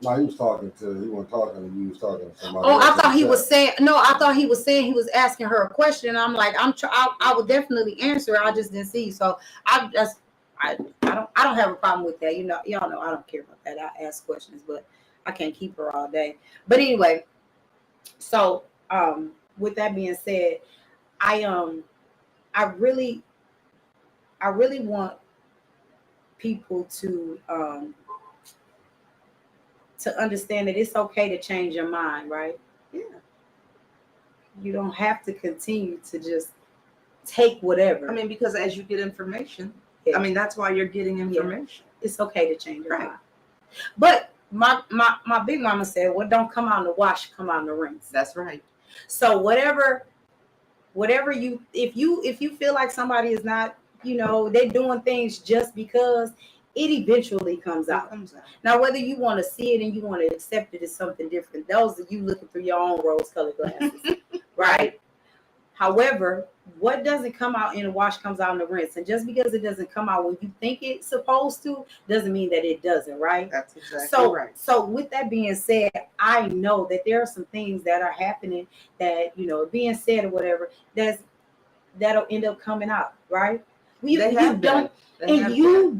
[SPEAKER 3] No, he wasn't talking to you. He was talking to somebody.
[SPEAKER 1] Oh, I thought he was saying he was asking her a question. I'm like, I would definitely answer. I just didn't see. So I don't have a problem with that. Y'all know I don't care about that. I ask questions, but I can't keep her all day. But anyway, so with that being said, I really want people to understand that it's okay to change your mind, right?
[SPEAKER 2] Yeah.
[SPEAKER 1] You don't have to continue to just take whatever.
[SPEAKER 2] I mean, because as you get information, yeah. I mean, that's why you're getting information.
[SPEAKER 1] Yeah. It's okay to change your mind. But my big mama said, "What don't come out in the wash, come out in the rinse."
[SPEAKER 2] That's right.
[SPEAKER 1] So whatever you, if you feel like somebody is not, they're doing things just because, it eventually comes out. Now, whether you want to see it and you want to accept it is something different. Those are you looking through your own rose-colored glasses, right? However, what doesn't come out in the wash comes out in the rinse. And just because it doesn't come out when you think it's supposed to, doesn't mean that it doesn't, right?
[SPEAKER 2] That's exactly right.
[SPEAKER 1] So with that being said, I know that there are some things that are happening that, being said or whatever, that'll end up coming out, right? You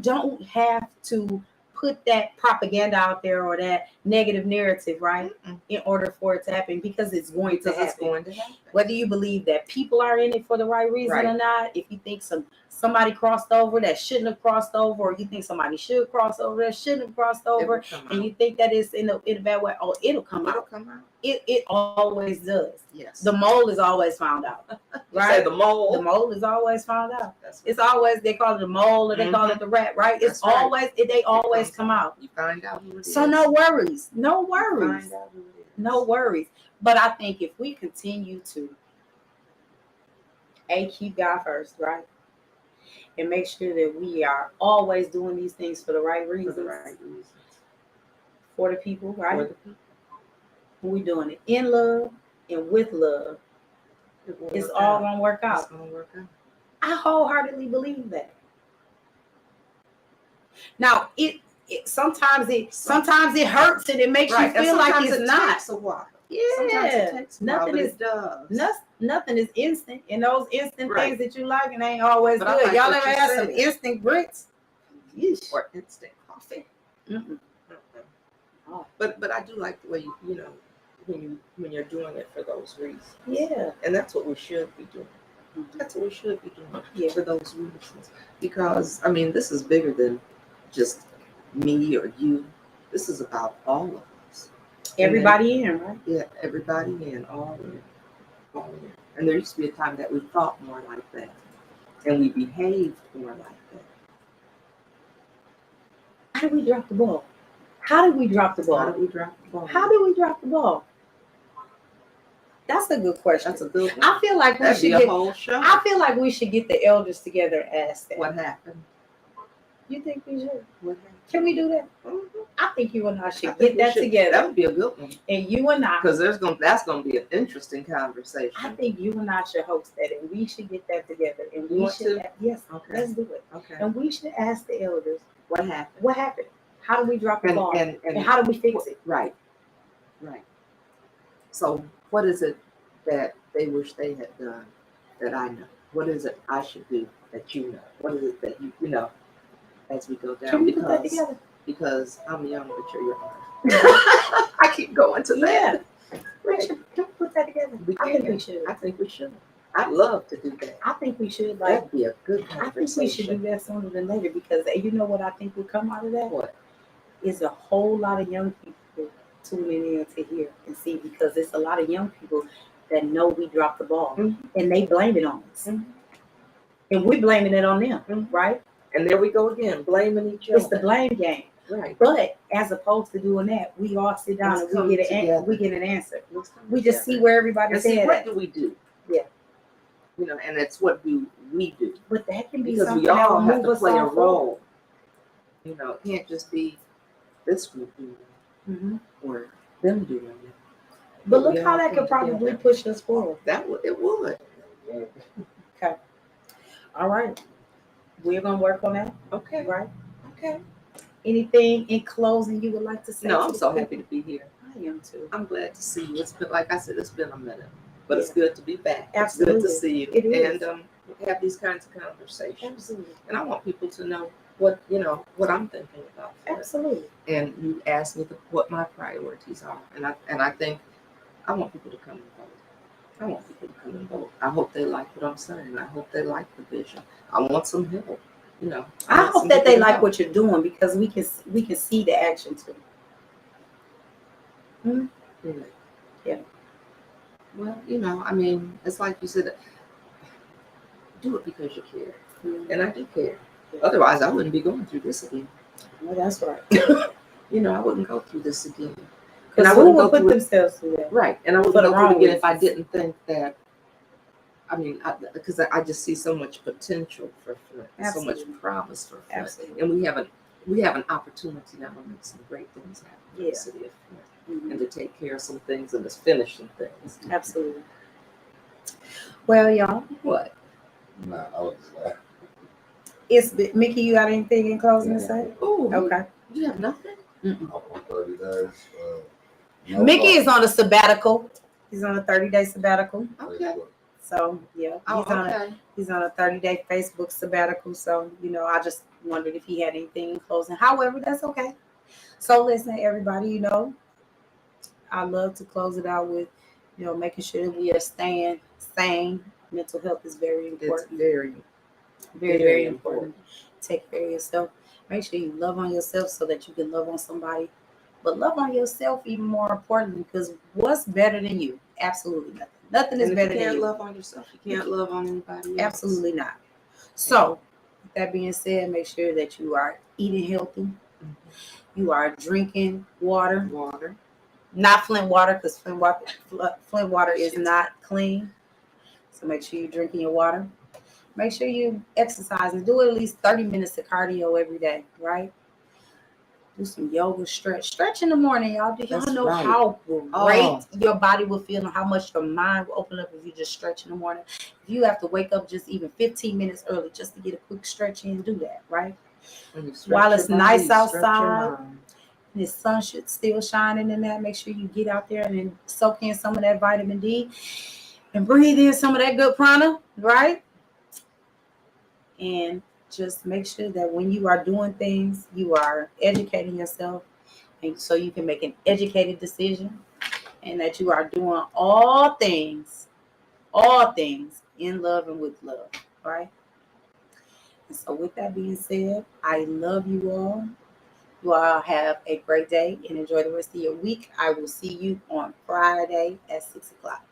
[SPEAKER 1] don't have to put that propaganda out there or that negative narrative, right? Mm-mm. In order for it to happen, because it's going to happen. Whether you believe that people are in it for the right reason or not, if you think somebody crossed over that shouldn't have crossed over, or you think somebody should cross over that shouldn't have crossed over, and you think that it's in a bad way, it'll come out. It always does.
[SPEAKER 2] Yes.
[SPEAKER 1] The mole is always found out. Right?
[SPEAKER 2] Say the mole.
[SPEAKER 1] The mole is always found out. It's always, they call it the mole or they call it the rat, right? It's always, they always come out.
[SPEAKER 2] You find out who it is.
[SPEAKER 1] So no worries. No worries. But I think if we continue to keep God first, right? And make sure that we are always doing these things for the right reasons. For the people, right?
[SPEAKER 2] For the people.
[SPEAKER 1] We're doing it in love and with love. It's all going to work out.
[SPEAKER 2] It's going to work out.
[SPEAKER 1] I wholeheartedly believe that. Now, it sometimes it hurts and it makes you feel like it's not.
[SPEAKER 2] Takes a while. Sometimes
[SPEAKER 1] Yeah,
[SPEAKER 2] it takes a while,
[SPEAKER 1] nothing
[SPEAKER 2] but
[SPEAKER 1] is
[SPEAKER 2] it does.
[SPEAKER 1] nothing is instant, and those instant
[SPEAKER 2] Right.
[SPEAKER 1] things that you like, and ain't always
[SPEAKER 2] But I
[SPEAKER 1] good.
[SPEAKER 2] like
[SPEAKER 1] Y'all
[SPEAKER 2] what
[SPEAKER 1] ever
[SPEAKER 2] you
[SPEAKER 1] had some
[SPEAKER 2] said.
[SPEAKER 1] instant grits? Yeesh.
[SPEAKER 2] Or instant coffee.
[SPEAKER 1] Mm-mm.
[SPEAKER 2] Oh. But I do like the way you know when you're doing it for those reasons.
[SPEAKER 1] Yeah,
[SPEAKER 2] And that's what we should be doing.
[SPEAKER 1] Mhm.
[SPEAKER 2] That's what we should be doing
[SPEAKER 1] Yeah.
[SPEAKER 2] for those reasons. Because I mean, this is bigger than just me or you. This is about all of us.
[SPEAKER 1] everybody in, right?
[SPEAKER 2] Yeah, everybody in, all in, all in. And there used to be a time that we thought more like that, and we behaved more like that.
[SPEAKER 1] How did we drop the ball? How did we drop the
[SPEAKER 2] How
[SPEAKER 1] ball?
[SPEAKER 2] did we drop the ball?
[SPEAKER 1] How did we drop the ball? That's a good question.
[SPEAKER 2] That's a good one.
[SPEAKER 1] I feel like we
[SPEAKER 2] That'd
[SPEAKER 1] should
[SPEAKER 2] be a
[SPEAKER 1] get.
[SPEAKER 2] whole show.
[SPEAKER 1] I feel like we should get the elders together and ask that.
[SPEAKER 2] What happened?
[SPEAKER 1] You think we should?
[SPEAKER 2] What happened?
[SPEAKER 1] Can we do that?
[SPEAKER 2] Mhm.
[SPEAKER 1] I think you and I should
[SPEAKER 2] I think
[SPEAKER 1] get
[SPEAKER 2] we
[SPEAKER 1] that
[SPEAKER 2] should.
[SPEAKER 1] together.
[SPEAKER 2] That would be a good one.
[SPEAKER 1] And you and I,
[SPEAKER 2] Because that's gonna be an interesting conversation.
[SPEAKER 1] I think you and I should host that, and we should get that together. And
[SPEAKER 2] You
[SPEAKER 1] we
[SPEAKER 2] want
[SPEAKER 1] should,
[SPEAKER 2] to?
[SPEAKER 1] yes,
[SPEAKER 2] Okay.
[SPEAKER 1] let's do it.
[SPEAKER 2] Okay.
[SPEAKER 1] And we should ask the elders
[SPEAKER 2] What happened?
[SPEAKER 1] what happened. How did we drop the ball?
[SPEAKER 2] And
[SPEAKER 1] And how do we fix it?
[SPEAKER 2] Right. Right. So what is it that they wish they had done that I know? What is it I should do that you know? What is it that you know as we go down?
[SPEAKER 1] Can we put that together?
[SPEAKER 2] Because I'm young, but you're younger. I keep going to that.
[SPEAKER 1] Yeah. Can we put that together?
[SPEAKER 2] We
[SPEAKER 1] I think
[SPEAKER 2] can.
[SPEAKER 1] we should.
[SPEAKER 2] I think we should. I'd love to do that.
[SPEAKER 1] I think we should. Like,
[SPEAKER 2] That'd be a good
[SPEAKER 1] I think
[SPEAKER 2] conversation.
[SPEAKER 1] we should do that sooner than later, because you know what I think will come out of that?
[SPEAKER 2] What?
[SPEAKER 1] Is a whole lot of young people tuning in to hear and see, because it's a lot of young people that know we dropped the ball, and they blame it on us.
[SPEAKER 2] Mhm.
[SPEAKER 1] And we're blaming it on them, right?
[SPEAKER 2] And there we go again, blaming each other.
[SPEAKER 1] It's the blame game.
[SPEAKER 2] Right.
[SPEAKER 1] But as opposed to doing that, we all sit down
[SPEAKER 2] Let's
[SPEAKER 1] and
[SPEAKER 2] come
[SPEAKER 1] we get
[SPEAKER 2] together.
[SPEAKER 1] an answer.
[SPEAKER 2] Let's come
[SPEAKER 1] We just see
[SPEAKER 2] together.
[SPEAKER 1] where everybody's
[SPEAKER 2] And see,
[SPEAKER 1] head
[SPEAKER 2] what
[SPEAKER 1] at.
[SPEAKER 2] do we do?
[SPEAKER 1] Yeah.
[SPEAKER 2] You know, and it's what do we do?
[SPEAKER 1] But that can be
[SPEAKER 2] Because
[SPEAKER 1] something
[SPEAKER 2] we
[SPEAKER 1] that
[SPEAKER 2] all
[SPEAKER 1] will
[SPEAKER 2] have
[SPEAKER 1] move
[SPEAKER 2] to
[SPEAKER 1] us
[SPEAKER 2] play a
[SPEAKER 1] all forward.
[SPEAKER 2] role. You know, it can't just be this group doing it
[SPEAKER 1] Mhm.
[SPEAKER 2] or them doing it.
[SPEAKER 1] But look
[SPEAKER 2] we
[SPEAKER 1] how
[SPEAKER 2] all
[SPEAKER 1] that
[SPEAKER 2] come
[SPEAKER 1] could probably
[SPEAKER 2] together.
[SPEAKER 1] push us forward.
[SPEAKER 2] It would.
[SPEAKER 1] Okay. All right. We're gonna work on that.
[SPEAKER 2] Okay.
[SPEAKER 1] Right.
[SPEAKER 2] Okay.
[SPEAKER 1] Anything in closing you would like to say?
[SPEAKER 2] No,
[SPEAKER 1] to
[SPEAKER 2] I'm
[SPEAKER 1] the
[SPEAKER 2] so
[SPEAKER 1] people?
[SPEAKER 2] happy to be here.
[SPEAKER 1] I am too.
[SPEAKER 2] I'm glad to see you. It's been, like I said, it's been a minute, but it's good to be back.
[SPEAKER 1] Absolutely.
[SPEAKER 2] It's good to see you.
[SPEAKER 1] It is.
[SPEAKER 2] And have these kinds of conversations.
[SPEAKER 1] Absolutely.
[SPEAKER 2] And I want people to know what I'm thinking about.
[SPEAKER 1] Absolutely.
[SPEAKER 2] And you asked me what my priorities are, and I think I want people to come and vote. I want people to come and vote. I hope they like what I'm saying. I hope they like the vision. I want some help. You know,
[SPEAKER 1] I hope that they like what you're doing, because we can see the action too.
[SPEAKER 2] Mm-hmm.
[SPEAKER 1] Yeah.
[SPEAKER 2] Well, you know, I mean, it's like you said, do it because you care, and I do care. Otherwise, I wouldn't be going through this again.
[SPEAKER 1] Well, that's right.
[SPEAKER 2] You know, I wouldn't go through this again.
[SPEAKER 1] And I wouldn't put themselves through that.
[SPEAKER 2] Right, and I wouldn't
[SPEAKER 1] For the
[SPEAKER 2] go through it
[SPEAKER 1] wrong
[SPEAKER 2] again if I
[SPEAKER 1] reasons.
[SPEAKER 2] didn't think that. I mean, because I just see so much potential for Flint, so much
[SPEAKER 1] Absolutely.
[SPEAKER 2] promise for Flint,
[SPEAKER 1] Absolutely.
[SPEAKER 2] and we have an opportunity now to make some great things happen in the city of Flint, and to take care of some things and to finish some things.
[SPEAKER 1] Absolutely. Well, y'all,
[SPEAKER 2] What?
[SPEAKER 3] Nah, I was just laughing.
[SPEAKER 1] it's Mickey. You got anything in closing to say?
[SPEAKER 2] Oh,
[SPEAKER 1] Okay.
[SPEAKER 2] You have nothing?
[SPEAKER 3] Up on 30 days. No
[SPEAKER 1] Mickey
[SPEAKER 3] problem.
[SPEAKER 1] is on a sabbatical. He's on a 30-day sabbatical.
[SPEAKER 2] Okay.
[SPEAKER 3] Facebook.
[SPEAKER 1] So yeah,
[SPEAKER 2] Oh, okay.
[SPEAKER 1] he's on a 30-day Facebook sabbatical. So, you know, I just wondered if he had anything in closing. However, that's okay. So listen, everybody, you know, I love to close it out with, you know, making sure that we are staying sane. Mental health is very
[SPEAKER 2] It's
[SPEAKER 1] important.
[SPEAKER 2] very,
[SPEAKER 1] Very important. Take care of yourself. Make sure you love on yourself so that you can love on somebody. But love on yourself even more importantly, because what's better than you? Absolutely nothing. Nothing is
[SPEAKER 2] And if
[SPEAKER 1] better
[SPEAKER 2] you
[SPEAKER 1] than
[SPEAKER 2] can't
[SPEAKER 1] you.
[SPEAKER 2] love on yourself, you can't love on anybody else.
[SPEAKER 1] Absolutely not. So, with that being said, make sure that you are eating healthy. You are drinking water,
[SPEAKER 2] Water.
[SPEAKER 1] not Flint water, because Flint water is not clean. So make sure you're drinking your water. Make sure you exercise and do at least 30 minutes of cardio every day, right? Do some yoga, stretch in the morning, y'all. Do y'all
[SPEAKER 2] That's
[SPEAKER 1] know
[SPEAKER 2] right.
[SPEAKER 1] how great
[SPEAKER 2] Oh.
[SPEAKER 1] your body will feel and how much your mind will open up if you just stretch in the morning? If you have to wake up just even 15 minutes early just to get a quick stretch in, do that, right?
[SPEAKER 2] When you stretch
[SPEAKER 1] While
[SPEAKER 2] your
[SPEAKER 1] it's
[SPEAKER 2] body,
[SPEAKER 1] nice
[SPEAKER 2] you stretch your
[SPEAKER 1] outside,
[SPEAKER 2] mind.
[SPEAKER 1] And the sun should still shining in that. Make sure you get out there and then soak in some of that vitamin D and breathe in some of that good prana, right? And just make sure that when you are doing things, you are educating yourself and so you can make an educated decision, and that you are doing all things in love and with love, right? And so with that being said, I love you all. You all have a great day and enjoy the rest of your week. I will see you on Friday at 6 o'clock.